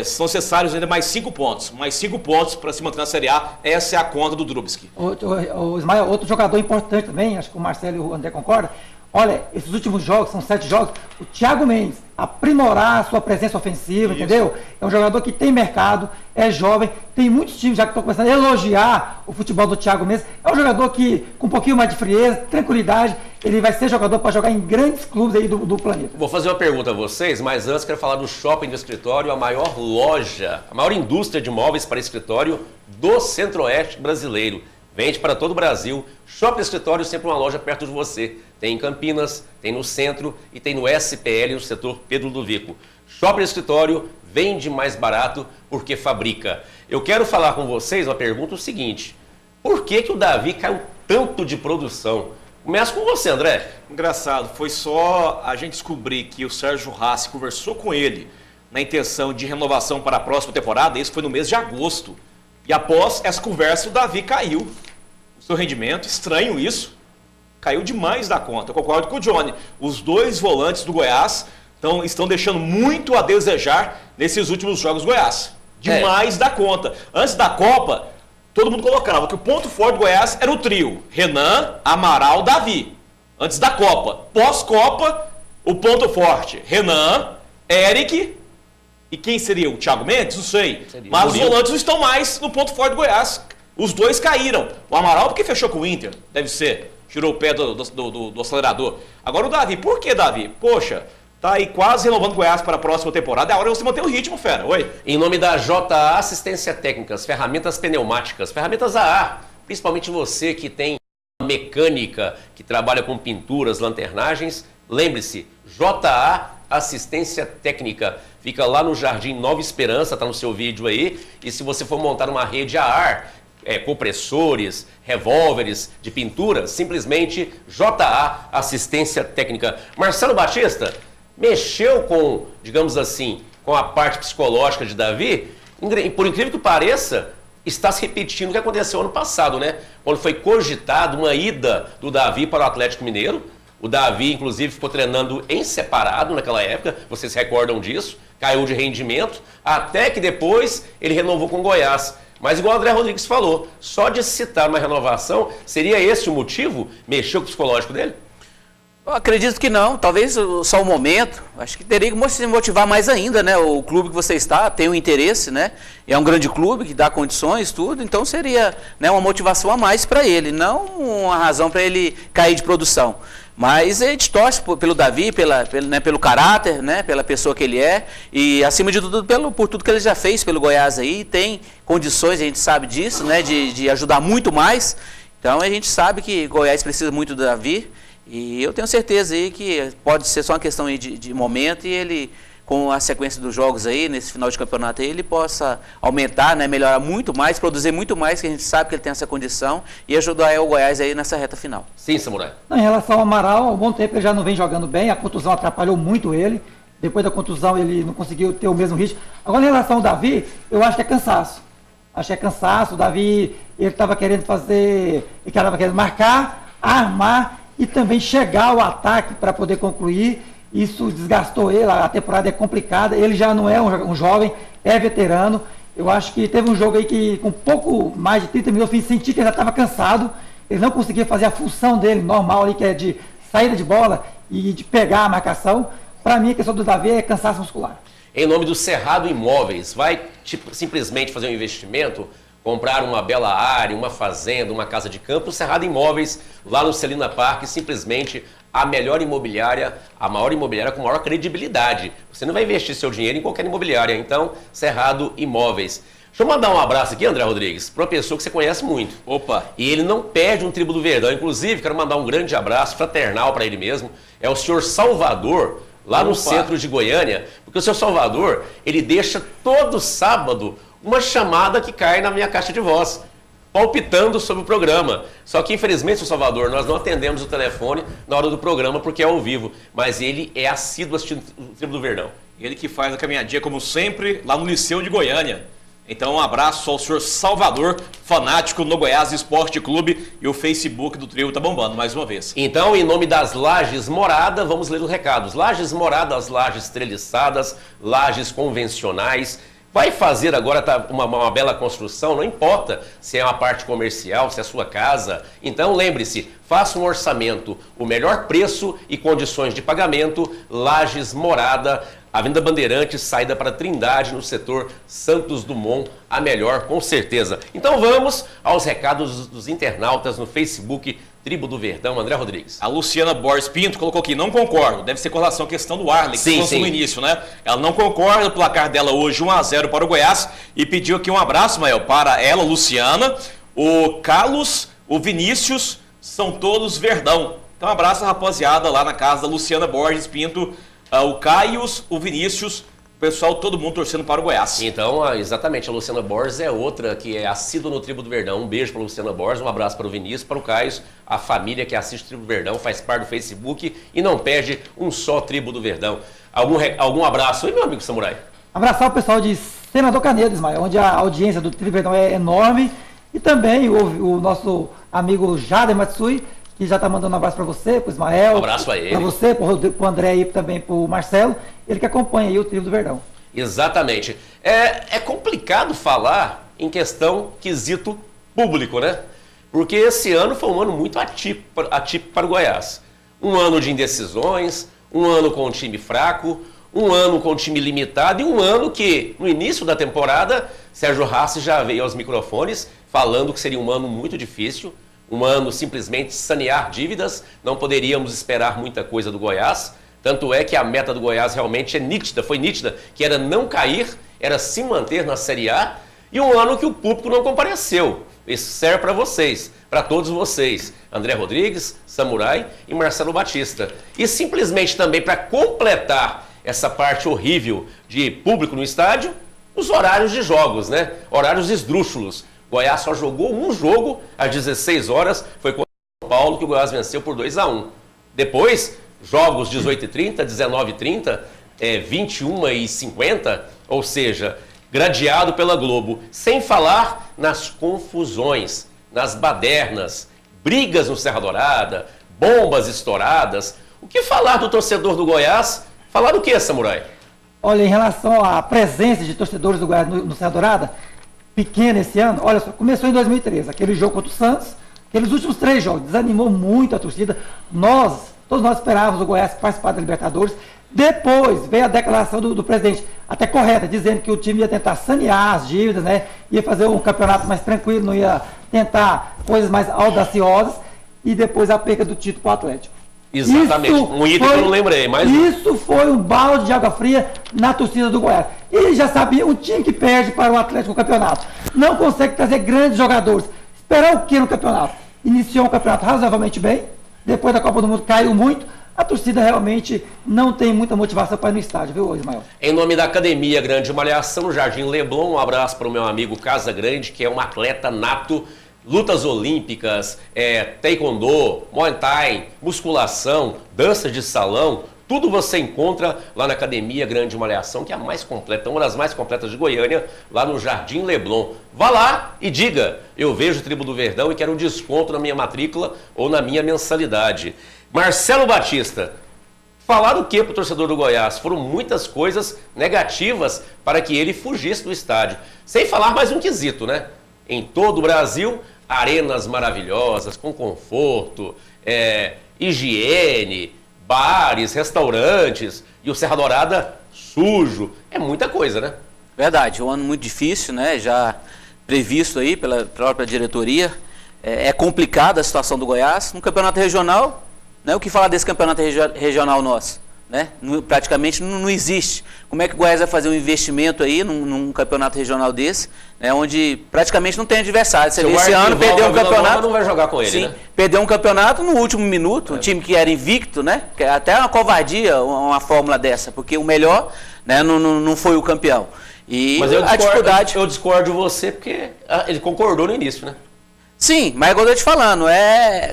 S2: são necessários ainda mais 5 pontos. Mais 5 pontos para se manter na Série A, essa é a conta do Drubski.
S4: O Ismael, outro jogador importante também, acho que o Marcelo e o André concordam. Olha, esses últimos jogos, são 7 jogos, o Thiago Mendes aprimorar a sua presença ofensiva, isso. Entendeu? É um jogador que tem mercado, é jovem, tem muitos times já que estão começando a elogiar o futebol do Thiago Mendes. É um jogador que, com um pouquinho mais de frieza, tranquilidade, ele vai ser jogador para jogar em grandes clubes aí do planeta.
S1: Vou fazer uma pergunta a vocês, mas antes quero falar do Shopping do Escritório, a maior loja, a maior indústria de móveis para escritório do Centro-Oeste brasileiro. Vende para todo o Brasil. Shopping Escritório, sempre uma loja perto de você. Tem em Campinas, tem no centro e tem no SPL, no setor Pedro Ludovico. Shopping Escritório vende mais barato porque fabrica. Eu quero falar com vocês uma pergunta, o seguinte: por que o Davi caiu tanto de produção? Começa com você, André.
S2: Engraçado, foi só a gente descobrir que o Sérgio Rassi conversou com ele na intenção de renovação para a próxima temporada. Isso foi no mês de agosto. E após essa conversa, o Davi caiu. O seu rendimento, estranho isso, caiu demais da conta. Eu concordo com o Johnny. Os 2 volantes do Goiás estão deixando muito a desejar nesses últimos jogos do Goiás. Demais da conta. Antes da Copa, todo mundo colocava que o ponto forte do Goiás era o trio: Renan, Amaral, Davi. Antes da Copa. Pós-Copa, o ponto forte: Renan, Eric. E quem seria? O Thiago Mendes? Não sei. Mas os volantes não estão mais no ponto forte do Goiás. Os 2 caíram. O Amaral porque fechou com o Inter, deve ser. Tirou o pé do acelerador. Agora o Davi. Por que, Davi? Poxa, tá aí quase renovando o Goiás para a próxima temporada. É a hora de você manter o ritmo, fera. Oi.
S1: Em nome da JA Assistência Técnicas, ferramentas pneumáticas, ferramentas AA, principalmente você que tem mecânica, que trabalha com pinturas, lanternagens, lembre-se, JA Assistência Técnica. Fica lá no Jardim Nova Esperança, tá no seu vídeo aí. E se você for montar uma rede a ar, compressores, revólveres de pintura, simplesmente JA Assistência Técnica. Marcelo Batista mexeu com, digamos assim, com a parte psicológica de Davi. Por incrível que pareça, está se repetindo o que aconteceu ano passado, né? Quando foi cogitado uma ida do Davi para o Atlético Mineiro. O Davi, inclusive, ficou treinando em separado naquela época, vocês se recordam disso, caiu de rendimento, até que depois ele renovou com o Goiás. Mas igual o André Rodrigues falou, só de citar uma renovação, seria esse o motivo? Mexeu com o psicológico dele?
S3: Eu acredito que não, talvez só o momento. Acho que teria que se motivar mais ainda, né? O clube que você está tem um interesse, né? É um grande clube que dá condições, tudo. Então seria, né, uma motivação a mais para ele, não uma razão para ele cair de produção. Mas a gente torce pelo Davi, pelo caráter, né, pela pessoa que ele é, e acima de tudo por tudo que ele já fez pelo Goiás aí, tem condições, a gente sabe disso, né, de ajudar muito mais. Então a gente sabe que Goiás precisa muito do Davi, e eu tenho certeza aí que pode ser só uma questão aí de momento, e ele, com a sequência dos jogos aí, nesse final de campeonato aí, ele possa aumentar, né, melhorar muito mais, produzir muito mais, que a gente sabe que ele tem essa condição, e ajudar o Goiás aí nessa reta final.
S1: Sim, Samurai.
S4: Em relação ao Amaral, há um bom tempo ele já não vem jogando bem, a contusão atrapalhou muito ele, depois da contusão ele não conseguiu ter o mesmo ritmo. Agora, em relação ao Davi, eu acho que é cansaço. Acho que é cansaço, o Davi, ele estava querendo fazer, ele estava querendo marcar, armar e também chegar ao ataque para poder concluir. Isso desgastou ele, a temporada é complicada, ele já não é um jovem, é veterano. Eu acho que teve um jogo aí que com pouco mais de 30 minutos eu senti que ele já estava cansado, ele não conseguia fazer a função dele normal ali, que é de saída de bola e de pegar a marcação. Para mim a questão do Davi é cansaço muscular.
S1: Em nome do Cerrado Imóveis, vai simplesmente fazer um investimento, comprar uma bela área, uma fazenda, uma casa de campo, o Cerrado Imóveis, lá no Celina Parque, simplesmente a melhor imobiliária, a maior imobiliária com maior credibilidade. Você não vai investir seu dinheiro em qualquer imobiliária, então Cerrado Imóveis. Deixa eu mandar um abraço aqui, André Rodrigues, para uma pessoa que você conhece muito.
S2: Opa!
S1: E ele não perde um Tribo do Verdão. Inclusive, quero mandar um grande abraço fraternal para ele mesmo. É o senhor Salvador, lá no centro de Goiânia, porque o senhor Salvador, ele deixa todo sábado uma chamada que cai na minha caixa de voz, palpitando sobre o programa. Só que, infelizmente, senhor Salvador, nós não atendemos o telefone na hora do programa porque é ao vivo, mas ele é assíduo assistindo o Tribo do Verdão.
S2: Ele que faz a caminhadinha, como sempre, lá no Liceu de Goiânia. Então, um abraço ao senhor Salvador, fanático no Goiás Esporte Clube, e o Facebook do Trio tá bombando mais uma vez.
S1: Então, em nome das Lajes Morada, vamos ler os recados. Lajes Morada, as lajes treliçadas, lajes convencionais. Vai fazer agora uma bela construção, não importa se é uma parte comercial, se é a sua casa. Então, lembre-se, faça um orçamento, o melhor preço e condições de pagamento, Lajes Morada, Avenida Bandeirantes, saída para Trindade, no setor Santos Dumont, a melhor, com certeza. Então vamos aos recados dos internautas no Facebook Tribo do Verdão. André Rodrigues.
S2: A Luciana Borges Pinto colocou aqui, não concordo, deve ser com relação à questão do Arley, que falou no início, né? Ela não concorda, o placar dela hoje 1-0 para o Goiás, e pediu aqui um abraço, Mael, para ela, Luciana, o Carlos, o Vinícius, são todos Verdão. Então um abraço, rapaziada, lá na casa da Luciana Borges Pinto, o Caios, o Vinícius, o pessoal, todo mundo torcendo para o Goiás.
S1: Então, exatamente, a Luciana Borges é outra que é assídua no Tribo do Verdão. Um beijo para a Luciana Borges, um abraço para o Vinícius, para o Caios, a família que assiste o Tribo do Verdão, faz parte do Facebook e não perde um só Tribo do Verdão. Algum abraço aí, meu amigo Samurai?
S4: Abraçar o pessoal de Senador Canedo, Ismael, onde a audiência do Tribo do Verdão é enorme, e também o nosso amigo Jader Matsui, que já está mandando um abraço para você, para o Ismael.
S1: Um abraço a ele.
S4: Para você, para o André e também para o Marcelo, ele que acompanha aí o Tribo do Verdão.
S1: Exatamente. É complicado falar em questão quesito público, né? Porque esse ano foi um ano muito atípico para o Goiás. Um ano de indecisões, um ano com um time fraco, um ano com um time limitado e um ano que, no início da temporada, Sérgio Rassi já veio aos microfones falando que seria um ano muito difícil, um ano simplesmente sanear dívidas, não poderíamos esperar muita coisa do Goiás, tanto é que a meta do Goiás realmente foi nítida, que era não cair, era se manter na Série A, e um ano que o público não compareceu. Isso serve para vocês, para todos vocês, André Rodrigues, Samurai e Marcelo Batista. E simplesmente também para completar essa parte horrível de público no estádio, os horários de jogos, né? Horários esdrúxulos. Goiás só jogou um jogo às 16 horas, foi contra o São Paulo, que o Goiás venceu por 2-1. Depois, jogos 18h30, 19h30, 21h50, ou seja, gradeado pela Globo. Sem falar nas confusões, nas badernas, brigas no Serra Dourada, bombas estouradas. O que falar do torcedor do Goiás? Falar do que, Samurai?
S4: Olha, em relação à presença de torcedores do Goiás no Serra Dourada, pequena esse ano, olha só, começou em 2013, aquele jogo contra o Santos, aqueles últimos 3 jogos, desanimou muito a torcida, todos nós esperávamos o Goiás participar da Libertadores, depois veio a declaração do presidente, até correta, dizendo que o time ia tentar sanear as dívidas, né, ia fazer um campeonato mais tranquilo, não ia tentar coisas mais audaciosas, e depois a perca do título para o Atlético.
S1: Exatamente. Um item que eu não lembrei, mas...
S4: Isso foi um balde de água fria na torcida do Goiás. Ele já sabia, um time que perde para o Atlético no campeonato, não consegue trazer grandes jogadores. Esperar o que no campeonato? Iniciou um campeonato razoavelmente bem, depois da Copa do Mundo caiu muito, a torcida realmente não tem muita motivação para ir no estádio, viu, Ismael?
S1: Em nome da Academia Grande Malhação, Jardim Leblon, um abraço para o meu amigo Casa Grande, que é um atleta nato, lutas olímpicas, taekwondo, muay thai, musculação, dança de salão, tudo você encontra lá na Academia Grande Malhação, que é a mais completa, uma das mais completas de Goiânia, lá no Jardim Leblon. Vá lá e diga, eu vejo o Tribo do Verdão e quero um desconto na minha matrícula ou na minha mensalidade. Marcelo Batista, falar o que para o torcedor do Goiás? Foram muitas coisas negativas para que ele fugisse do estádio. Sem falar mais um quesito, né? Em todo o Brasil, arenas maravilhosas, com conforto, higiene, bares, restaurantes, e o Serra Dourada sujo. É muita coisa, né?
S3: Verdade, um ano muito difícil, né? Já previsto aí pela própria diretoria. É complicada a situação do Goiás. No campeonato regional, né? O que falar desse campeonato regional nosso? Né? Praticamente não existe. Como é que o Goiás vai fazer um investimento aí num campeonato regional desse, né? Onde praticamente não tem adversário? Você vê, esse ano perdeu um campeonato.
S1: Não vai jogar com ele,
S3: sim,
S1: né?
S3: Perdeu um campeonato no último minuto, um time que era invicto, né? Que é até uma covardia uma fórmula dessa, porque o melhor, né, não foi o campeão. E
S1: mas
S3: a dificuldade.
S1: Eu discordo de você porque ele concordou no início, né?
S3: Sim, mas igual eu tô te falando,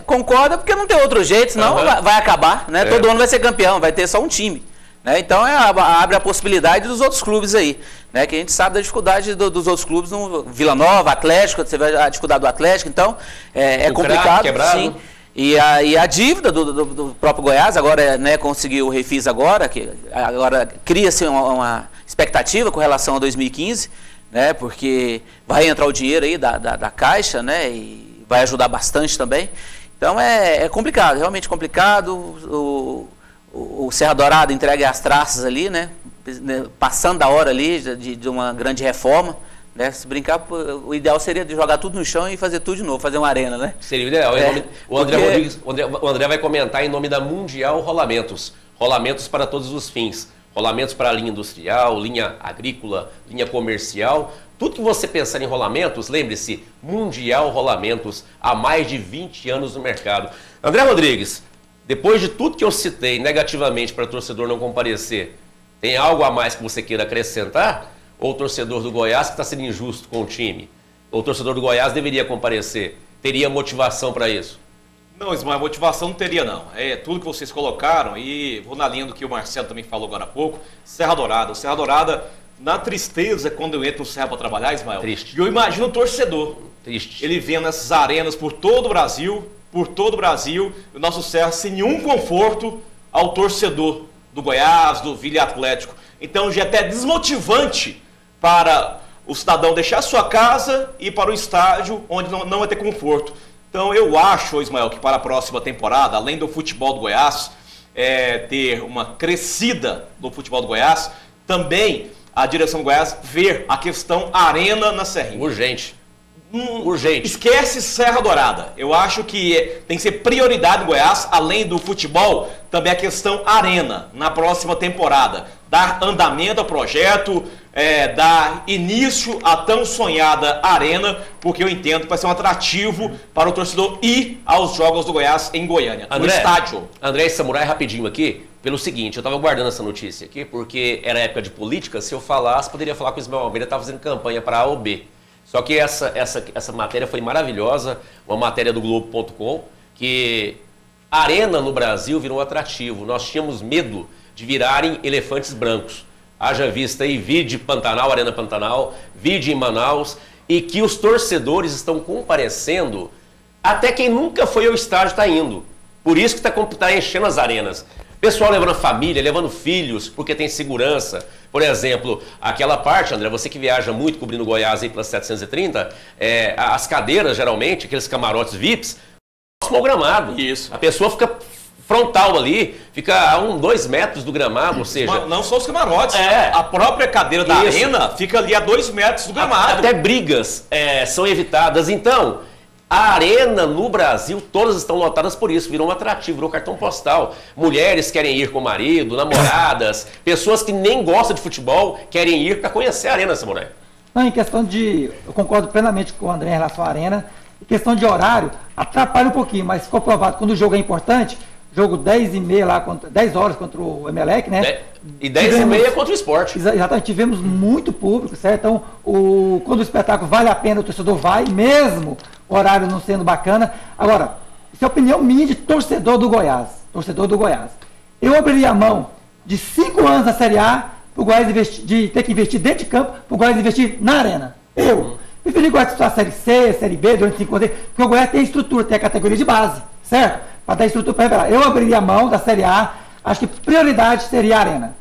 S3: concorda porque não tem outro jeito, senão vai acabar, né? Todo ano vai ser campeão, vai ter só um time, né? Então abre a possibilidade dos outros clubes aí, né? Que a gente sabe da dificuldade dos outros clubes, no Vila Nova, Atlético, você vê a dificuldade do Atlético, então é complicado, sim. E a dívida do próprio Goiás, agora, né, conseguiu o refis agora, que agora cria-se uma expectativa com relação a 2015, né, porque vai entrar o dinheiro aí da Caixa, né, e vai ajudar bastante também. Então é complicado, realmente complicado. O Serra Dourada entrega as traças ali, né, passando da hora ali de uma grande reforma. Né? Se brincar, o ideal seria de jogar tudo no chão e fazer tudo de novo, fazer uma arena, né?
S1: Seria o ideal. O André vai comentar em nome da Mundial Rolamentos. Rolamentos para todos os fins. Rolamentos para a linha industrial, linha agrícola, linha comercial. Tudo que você pensar em rolamentos, lembre-se, Mundial Rolamentos, há mais de 20 anos no mercado. André Rodrigues, depois de tudo que eu citei negativamente para o torcedor não comparecer, tem algo a mais que você queira acrescentar? Ou o torcedor do Goiás que está sendo injusto com o time? Ou o torcedor do Goiás deveria comparecer? Teria motivação para isso?
S2: Não, Ismael, motivação não teria não. É tudo que vocês colocaram e vou na linha do que o Marcelo também falou agora há pouco. Serra Dourada. O Serra Dourada, na tristeza, quando eu entro no Serra para trabalhar, Ismael.
S1: Triste.
S2: E eu imagino o torcedor.
S1: Triste.
S2: Ele vendo essas arenas por todo o Brasil, o nosso Serra sem nenhum conforto ao torcedor do Goiás, do Vila Atlético. Então já é até desmotivante para o cidadão deixar a sua casa e ir para o estádio onde não vai ter conforto. Então eu acho, Ismael, que para a próxima temporada, além do futebol do Goiás, ter uma crescida do futebol do Goiás, também a direção do Goiás ver a questão arena na Serrinha.
S1: Urgente. Urgente.
S2: Esquece Serra Dourada. Eu acho que tem que ser prioridade no Goiás, além do futebol, também a questão arena na próxima temporada. Dar andamento ao projeto, dar início à tão sonhada arena, porque eu entendo que vai ser um atrativo para o torcedor ir aos jogos do Goiás em Goiânia, no estádio.
S1: André e Samurai, rapidinho aqui, pelo seguinte, eu estava guardando essa notícia aqui, porque era época de política, se eu falasse, poderia falar que o Ismael Almeida estava fazendo campanha para A ou B. Só que essa matéria foi maravilhosa, uma matéria do Globo.com, que a arena no Brasil virou um atrativo. Nós tínhamos medo de virarem elefantes brancos. Haja vista aí, vide Pantanal, Arena Pantanal, vide em Manaus, e que os torcedores estão comparecendo, até quem nunca foi ao estádio está indo. Por isso que está enchendo as arenas. Pessoal levando a família, levando filhos, porque tem segurança. Por exemplo, aquela parte, André, você que viaja muito cobrindo Goiás aí pelas 730, as cadeiras, geralmente, aqueles camarotes VIPs, próximo ao gramado.
S2: Isso.
S1: A pessoa fica frontal ali, fica a 2 metros do gramado, ou seja...
S2: Mas não só os camarotes, a própria cadeira da arena fica ali a 2 metros do gramado.
S1: Até brigas são evitadas. Então, A arena no Brasil, todas estão lotadas por isso, virou um atrativo, virou cartão postal. Mulheres querem ir com o marido, namoradas, pessoas que nem gostam de futebol querem ir para conhecer a arena, Samurai.
S4: Não, em questão de, eu concordo plenamente com o André em relação à arena, em questão de horário, atrapalha um pouquinho, mas ficou provado, quando o jogo é importante, jogo 10h30 lá, 10 horas contra o Emelec, né?
S1: E 10h30 contra o Sport.
S4: Exatamente, tivemos muito público, certo? Então, quando o espetáculo vale a pena, o torcedor vai, mesmo o horário não sendo bacana. Agora, isso é opinião minha de torcedor do Goiás. Eu abriria a mão de 5 anos na Série A, pro Goiás de ter que investir dentro de campo, para o Goiás investir na arena. Eu preferi o Goiás disputar a Série C, Série B, durante 5 anos, porque o Goiás tem estrutura, tem a categoria de base, certo? Para dar estrutura para revelar. Eu abriria a mão da Série A, acho que prioridade seria a arena.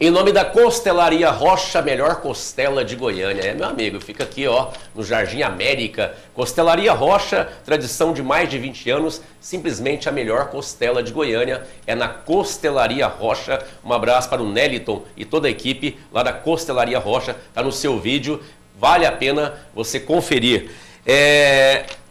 S1: Em nome da Costelaria Rocha, melhor costela de Goiânia. Meu amigo, fica aqui, ó, no Jardim América. Costelaria Rocha, tradição de mais de 20 anos, simplesmente a melhor costela de Goiânia. É na Costelaria Rocha. Um abraço para o Neliton e toda a equipe lá da Costelaria Rocha. Tá no seu vídeo, vale a pena você conferir.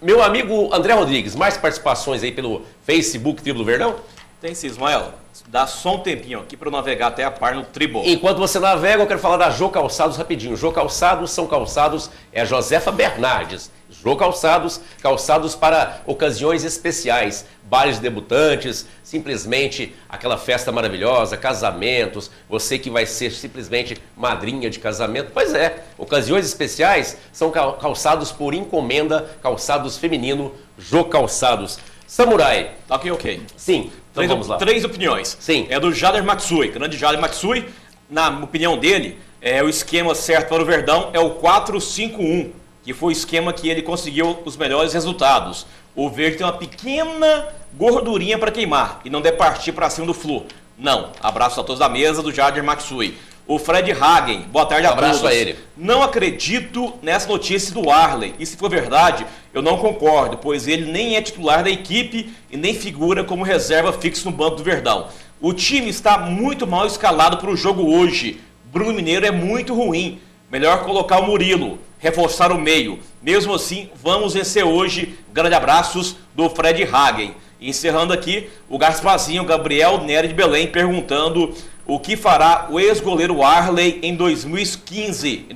S1: Meu amigo André Rodrigues, mais participações aí pelo Facebook Tribo do Verdão?
S2: Tem sim, Ismael. Dá só um tempinho aqui para eu navegar até a par no Tribo.
S1: Enquanto você navega, eu quero falar da Jô Calçados rapidinho. Jô Calçados são calçados, é a Josefa Bernardes. Jô Calçados, calçados para ocasiões especiais, bailes de debutantes, simplesmente aquela festa maravilhosa, casamentos, você que vai ser simplesmente madrinha de casamento. Pois é, ocasiões especiais são calçados por encomenda, calçados feminino, Jô Calçados. Samurai.
S2: Ok.
S1: Sim, então vamos lá.
S2: 3 opiniões.
S1: Sim.
S2: É do Jader Matsui, grande Jader Matsui. Na opinião dele, o esquema certo para o Verdão é o 4-5-1, que foi o esquema que ele conseguiu os melhores resultados. O Verde tem uma pequena gordurinha para queimar e não deve partir para cima do Flu. Não. Abraço a todos da mesa do Jader Matsui. O Fred Hagen, boa tarde a todos.
S1: Abraço a ele.
S2: Não acredito nessa notícia do Arley. E se for verdade, eu não concordo, pois ele nem é titular da equipe e nem figura como reserva fixo no banco do Verdão. O time está muito mal escalado para o jogo hoje. Bruno Mineiro é muito ruim. Melhor colocar o Murilo, reforçar o meio. Mesmo assim, vamos vencer hoje. Grande abraços do Fred Hagen. E encerrando aqui, o Gasparzinho Gabriel Nery de Belém perguntando o que fará o ex-goleiro Arley em 2015.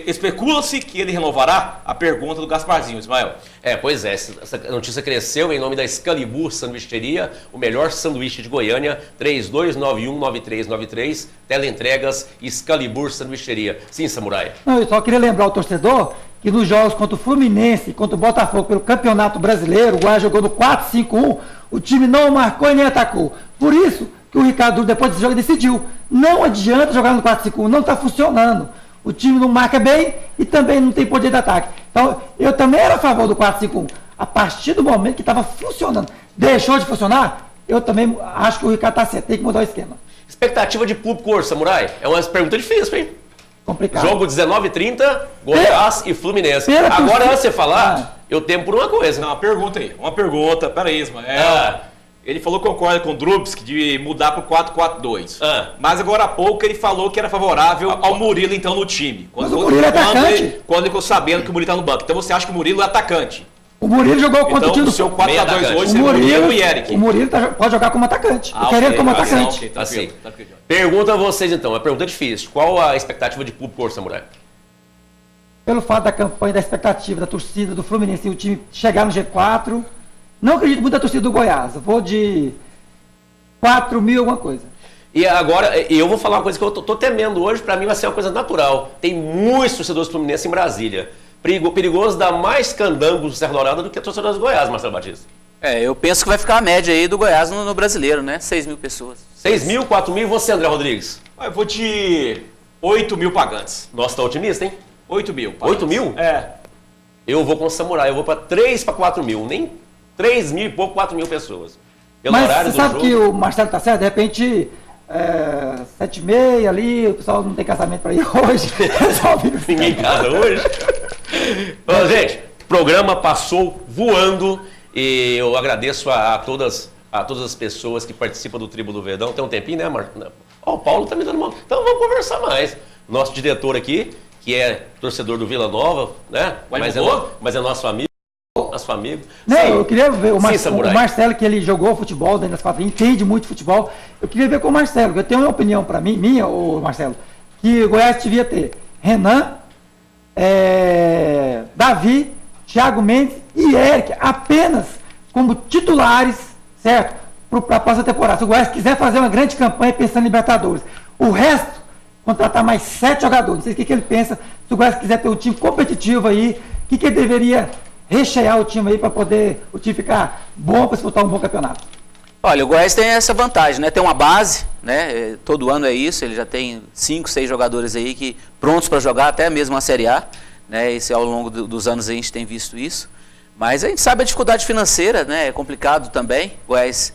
S2: Especula-se que ele renovará? A pergunta do Gasparzinho, Ismael.
S1: Pois é, essa notícia cresceu em nome da Excalibur Sanduicheria, o melhor sanduíche de Goiânia, 3291-9393, teleentregas Excalibur Sanduicheria. Sim, Samurai.
S4: Não, eu só queria lembrar o torcedor que nos jogos contra o Fluminense e contra o Botafogo pelo Campeonato Brasileiro, o Goiás jogou no 4-5-1, o time não marcou e nem atacou. Por isso que o Ricardo, depois desse jogo, decidiu, não adianta jogar no 4-5-1, não está funcionando. O time não marca bem e também não tem poder de ataque. Então, eu também era a favor do 4-5-1. A partir do momento que estava funcionando, deixou de funcionar, eu também acho que o Ricardo está certo, tem que mudar o esquema.
S1: Expectativa de público hoje, Samurai? É uma pergunta difícil, hein?
S4: Complicado.
S1: Jogo 19h30, Goiás e Fluminense. Agora, antes de você falar, eu temo por uma coisa.
S2: Não, uma pergunta aí. Pera aí, Ismael. Ele falou que concorda com o Drubsky de mudar para o 4-4-2. Mas agora há pouco ele falou que era favorável ao Murilo, então, no time.
S4: Mas o Murilo é atacante.
S2: Quando ele ficou sabendo que o Murilo está no banco. Então você acha que o Murilo é atacante?
S4: O Murilo jogou contra o time do...
S2: Então o seu 4-4-2 hoje seria o Murilo e Eric.
S4: O Murilo pode jogar como atacante. Eu queria ele como atacante.
S1: Assim. Pergunta a vocês, então. Uma pergunta difícil. Qual a expectativa de público hoje, Samurai?
S4: Pelo fato da campanha, da expectativa da torcida do Fluminense e o time chegar no G4... Não acredito muito na torcida do Goiás. Eu vou de 4 mil alguma coisa.
S1: E agora, eu vou falar uma coisa que eu tô temendo hoje, para mim vai ser uma coisa natural. Tem muitos torcedores fluminenses em Brasília. Perigoso dar mais candangos do Serra Dourada do que torcedores do Goiás, Marcelo Batista.
S3: Eu penso que vai ficar a média aí do Goiás no Brasileiro, né? 6 mil pessoas.
S1: 6 mil, 4 mil e você, André Rodrigues?
S2: Eu vou de 8 mil pagantes.
S1: Nossa, tá otimista, hein?
S2: 8 mil.
S1: Pagantes. 8 mil? Eu vou com o Samurai, eu vou para 3 para 4 mil. Nem 3 mil e pouco, 4 mil pessoas. Pelo
S4: mas
S1: horário
S4: você sabe
S1: jogo.
S4: Que o Marcelo tá certo, de repente 7h30 ali, o pessoal não tem casamento para ir hoje.
S1: Ninguém casa hoje. Bom, gente, o programa passou voando e eu agradeço a todas as pessoas que participam do Tribo do Verdão. Tem um tempinho, né, Marcos? O Paulo tá me dando uma... Então vamos conversar mais. Nosso diretor aqui, que é torcedor do Vila Nova, né? Mas é nosso amigo. Nosso amigo.
S4: Não,
S1: Sim.
S4: eu queria ver o
S1: Samurai.
S4: Marcelo, que ele jogou futebol dentro das quadras, entende muito futebol. Eu queria ver com o Marcelo, porque eu tenho uma opinião para mim, minha, o Marcelo, que o Goiás devia ter Renan, Davi, Thiago Mendes e Eric, apenas como titulares, certo? Para a próxima temporada. Se o Goiás quiser fazer uma grande campanha pensando em Libertadores, o resto, contratar mais 7 jogadores. Não sei o que ele pensa. Se o Goiás quiser ter um time competitivo aí, o que ele deveria rechear o time aí para poder o time ficar bom para disputar um bom campeonato?
S3: Olha, o Goiás tem essa vantagem, né? Tem uma base, né? Todo ano é isso, ele já tem 5, 6 jogadores aí que prontos para jogar até mesmo a Série A, né? Isso ao longo dos anos a gente tem visto isso. Mas a gente sabe a dificuldade financeira, né? É complicado também. O Goiás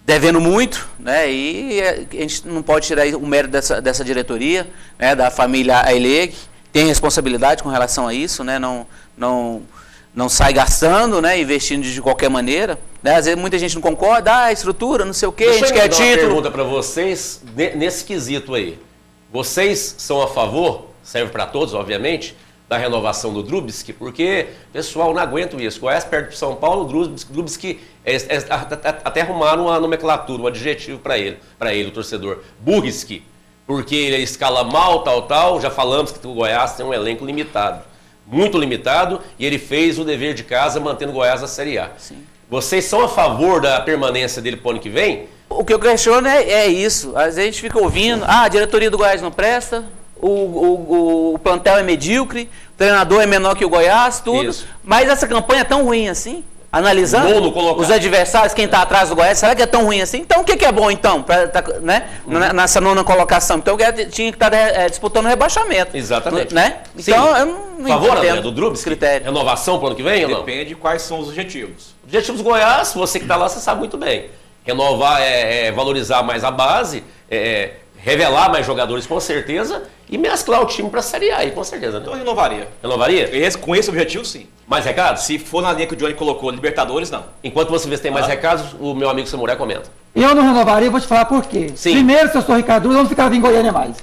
S3: devendo muito, né? E a gente não pode tirar o mérito dessa diretoria, né? Da família Aileg, tem responsabilidade com relação a isso, né? Não sai gastando, né? Investindo de qualquer maneira, né? Às vezes muita gente não concorda, a estrutura, não sei o quê, a gente quer título.
S1: Uma pergunta para vocês nesse quesito aí. Vocês são a favor, serve para todos, obviamente, da renovação do Drubsky, porque o pessoal não aguenta isso. Goiás perde para São Paulo, o Drubsky até arrumaram uma nomenclatura, um adjetivo para ele, o torcedor. Burgsky, porque ele escala mal, tal, já falamos que o Goiás tem um elenco limitado, muito limitado, e ele fez o dever de casa mantendo o Goiás na Série A. Sim. Vocês são a favor da permanência dele para o ano que vem?
S3: O que eu questiono é isso. Às vezes a gente fica ouvindo, a diretoria do Goiás não presta, o plantel é medíocre, o treinador é menor que o Goiás, tudo. Isso. Mas essa campanha é tão ruim assim? Analisando os adversários, quem está atrás do Goiás, será que é tão ruim assim? Então o que é bom então, né? Nessa nona colocação? Então o Goiás tinha que estar disputando o rebaixamento.
S1: Exatamente.
S3: Né? Então eu não
S1: favor,
S3: entendo
S1: André, do Drubsky?
S3: Critério.
S1: Renovação para o ano que vem ou não?
S2: Depende de quais são os objetivos.
S1: Objetivos do Goiás, você que está lá, você sabe muito bem. Renovar valorizar mais a base, revelar mais jogadores com certeza e mesclar o time para a Série A aí, com certeza, né?
S2: Então eu renovaria.
S1: Renovaria?
S2: Com esse objetivo, sim.
S1: Mais recados?
S2: Se for na linha que o Johnny colocou, Libertadores, não.
S1: Enquanto você vê se tem mais recados, o meu amigo Samurai comenta.
S4: Eu não renovaria, vou te falar por quê.
S1: Sim.
S4: Primeiro, se eu sou Ricardo Luz, eu não ficava em Goiânia mais.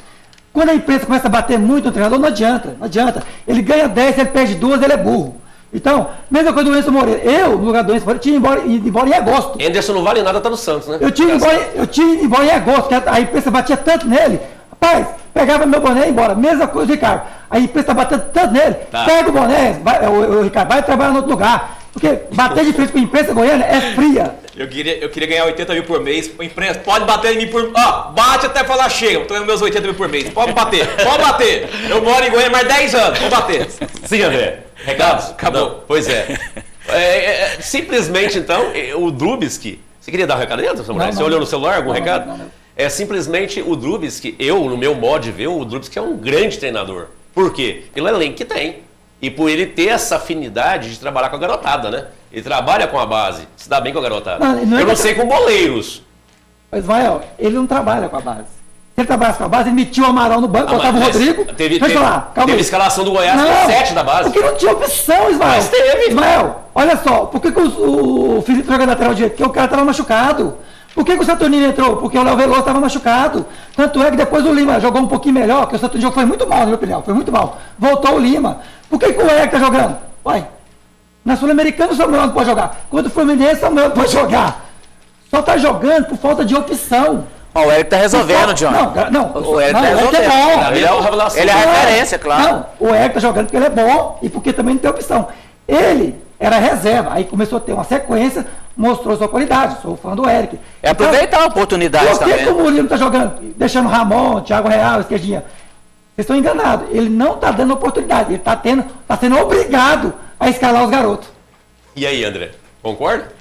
S4: Quando a imprensa começa a bater muito no treinador, não adianta. Ele ganha 10, ele perde 2, ele é burro. Então, mesma coisa do Anderson Moreira. Eu, no lugar do Anderson Moreira, tinha ido embora em agosto.
S1: Anderson não vale nada, tá no Santos, né?
S4: Eu tinha ido embora em agosto, porque a imprensa batia tanto nele. Rapaz, pegava meu boné e ia embora. Mesma coisa, Ricardo. A imprensa tá batendo tanto nele. Tá. Pega o boné, o Ricardo, vai trabalhar em outro lugar. Porque bater de frente com a imprensa goiana é fria.
S2: Eu queria ganhar 80 mil por mês. Imprensa, pode bater em mim por... bate até falar chega. Estou ganhando meus 80 mil por mês. Pode bater. Eu moro em Goiânia mais 10 anos. Vou bater.
S1: Sim, André. Recados? Acabou. Não. Pois é. Simplesmente, então, o Drubsky... Você queria dar um recado dentro, Samurai? Você olhou no celular algum recado? Não. Simplesmente o Drubsky, no meu modo de ver, o Drubsky é um grande treinador. Por quê? Pelo elenco que tem. E por ele ter essa afinidade de trabalhar com a garotada, né? Ele trabalha com a base, se dá bem com a garotada. Eu não sei com boleiros.
S4: Mas, Ismael, ele não trabalha com a base. Se ele trabalhasse com a base, ele metia o Amaral no banco, botava o Rodrigo.
S1: Teve escalação do Goiás com 7 da base.
S4: Porque não tinha opção, Ismael.
S1: Mas teve.
S4: Ismael, olha só, por que o Felipe joga lateral direito? Porque o cara estava machucado. Por que o Saturnino entrou? Porque o Léo Veloso estava machucado. Tanto é que depois o Lima jogou um pouquinho melhor, porque o Saturnino foi muito mal, na minha opinião. Foi muito mal. Voltou o Lima. Por que o Eric está jogando? Uai, na Sul-Americana o Samuel não pode jogar. Quando o Fluminense, o Samuel não pode jogar. Só está jogando por falta de opção.
S3: O Eric está resolvendo, John.
S4: Não.
S3: O Eric está resolvendo. Ele é a referência, claro.
S4: Não, o Eric está jogando porque ele é bom e porque também não tem opção. Ele era reserva, aí começou a ter uma sequência, mostrou sua qualidade. Sou fã do Eric.
S3: É aproveitar a oportunidade também.
S4: Por que o Murilo está jogando, deixando Ramon, Thiago Real, Esquerdinha? Vocês estão enganados. Ele não está dando oportunidade. Ele está sendo obrigado a escalar os garotos.
S1: E aí, André? Concorda?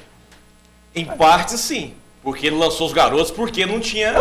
S2: Em parte, sim. Porque ele lançou os garotos porque não tinha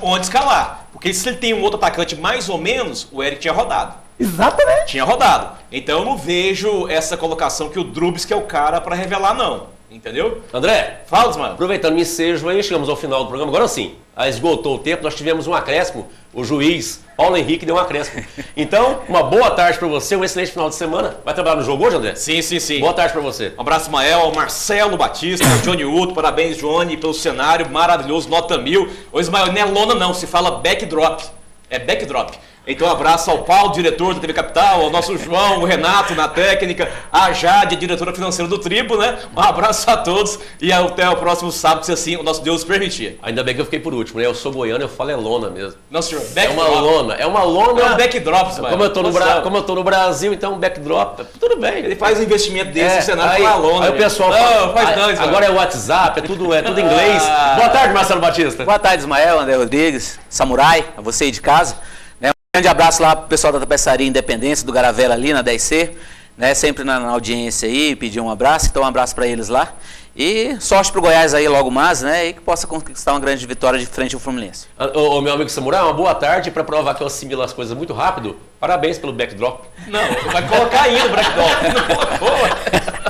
S2: onde escalar. Porque se ele tem um outro atacante mais ou menos, o Eric tinha rodado.
S4: Exatamente.
S2: Tinha rodado. Então eu não vejo essa colocação que o Drubsky é o cara para revelar, não. Entendeu?
S1: André,
S2: fala, mano.
S1: Aproveitando o ensejo aí, chegamos ao final do programa. Agora sim, esgotou o tempo, nós tivemos um acréscimo. O juiz Paulo Henrique deu um acréscimo. Então, uma boa tarde para você, um excelente final de semana. Vai trabalhar no jogo hoje, André?
S2: Sim.
S1: Boa tarde para você.
S2: Um abraço, Mael, ao Marcelo Batista, ao Johnny Uto. Parabéns, Johnny, pelo cenário maravilhoso, nota 1000. Ô, Ismael, não é lona não, se fala backdrop. É backdrop. Então, um abraço ao Paulo, diretor da TV Capital, ao nosso João, o Renato na técnica, a Jade, diretora financeira do Tribo, né? Um abraço a todos e até o próximo sábado, se assim o nosso Deus permitir.
S1: Ainda bem que eu fiquei por último, né? Eu sou goiano, eu falo é lona mesmo.
S2: Não, senhor.
S1: É uma lona. É um
S2: backdrop,
S1: como eu tô no Brasil, então backdrop, tudo bem.
S2: Ele faz o investimento desse no cenário com a lona.
S1: Aí o pessoal agora é WhatsApp, é tudo inglês. Boa tarde, Marcelo Batista.
S3: Boa tarde, Ismael, André Rodrigues, Samurai, a você aí de casa. Um grande abraço lá pro pessoal da Tapeçaria Independência, do Garavela ali na 10C, né? Sempre na audiência aí, pedir um abraço, então um abraço para eles lá. E sorte pro Goiás aí logo mais, né? E que possa conquistar uma grande vitória de frente ao Fluminense.
S1: Ô, meu amigo Samurai, uma boa tarde. Para provar que eu assimilo as coisas muito rápido, parabéns pelo backdrop.
S2: Não, vai colocar aí no backdrop. Não colocou.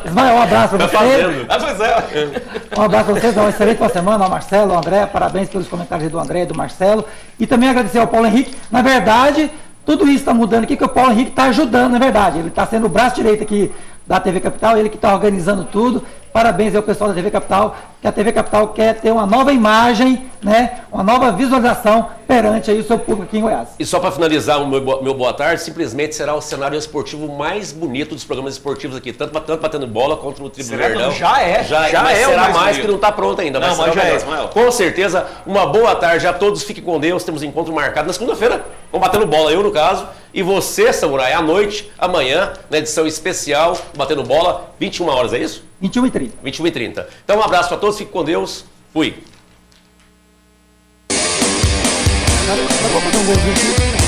S4: Ismael, um abraço para você.
S2: Pois é.
S4: Um abraço para vocês, uma excelente semana ao Marcelo, ao André, parabéns pelos comentários do André e do Marcelo. E também agradecer ao Paulo Henrique. Na verdade, tudo isso está mudando aqui, que o Paulo Henrique está ajudando, na verdade. Ele está sendo o braço direito aqui da TV Capital, ele que está organizando tudo. Parabéns ao pessoal da TV Capital, que a TV Capital quer ter uma nova imagem, né? Uma nova visualização perante aí o seu público aqui em Goiás.
S1: E só para finalizar o meu boa tarde, simplesmente será o cenário esportivo mais bonito dos programas esportivos aqui, tanto batendo bola contra o Tribo Verdão.
S2: Já é,
S1: mas será mais
S2: bonito.
S1: Que não está pronto ainda.
S2: Não, mas já é, Ismael.
S1: Com certeza, uma boa tarde a todos, fiquem com Deus, temos um encontro marcado na segunda-feira, vamos batendo bola, eu no caso, e você, Samurai, à noite, amanhã, na edição especial, batendo bola, 21 horas, é isso?
S4: 21h30.
S1: 21h30. Então um abraço para todos, fiquem com Deus, fui.
S4: Agora eu vou fazer um golzinho aqui.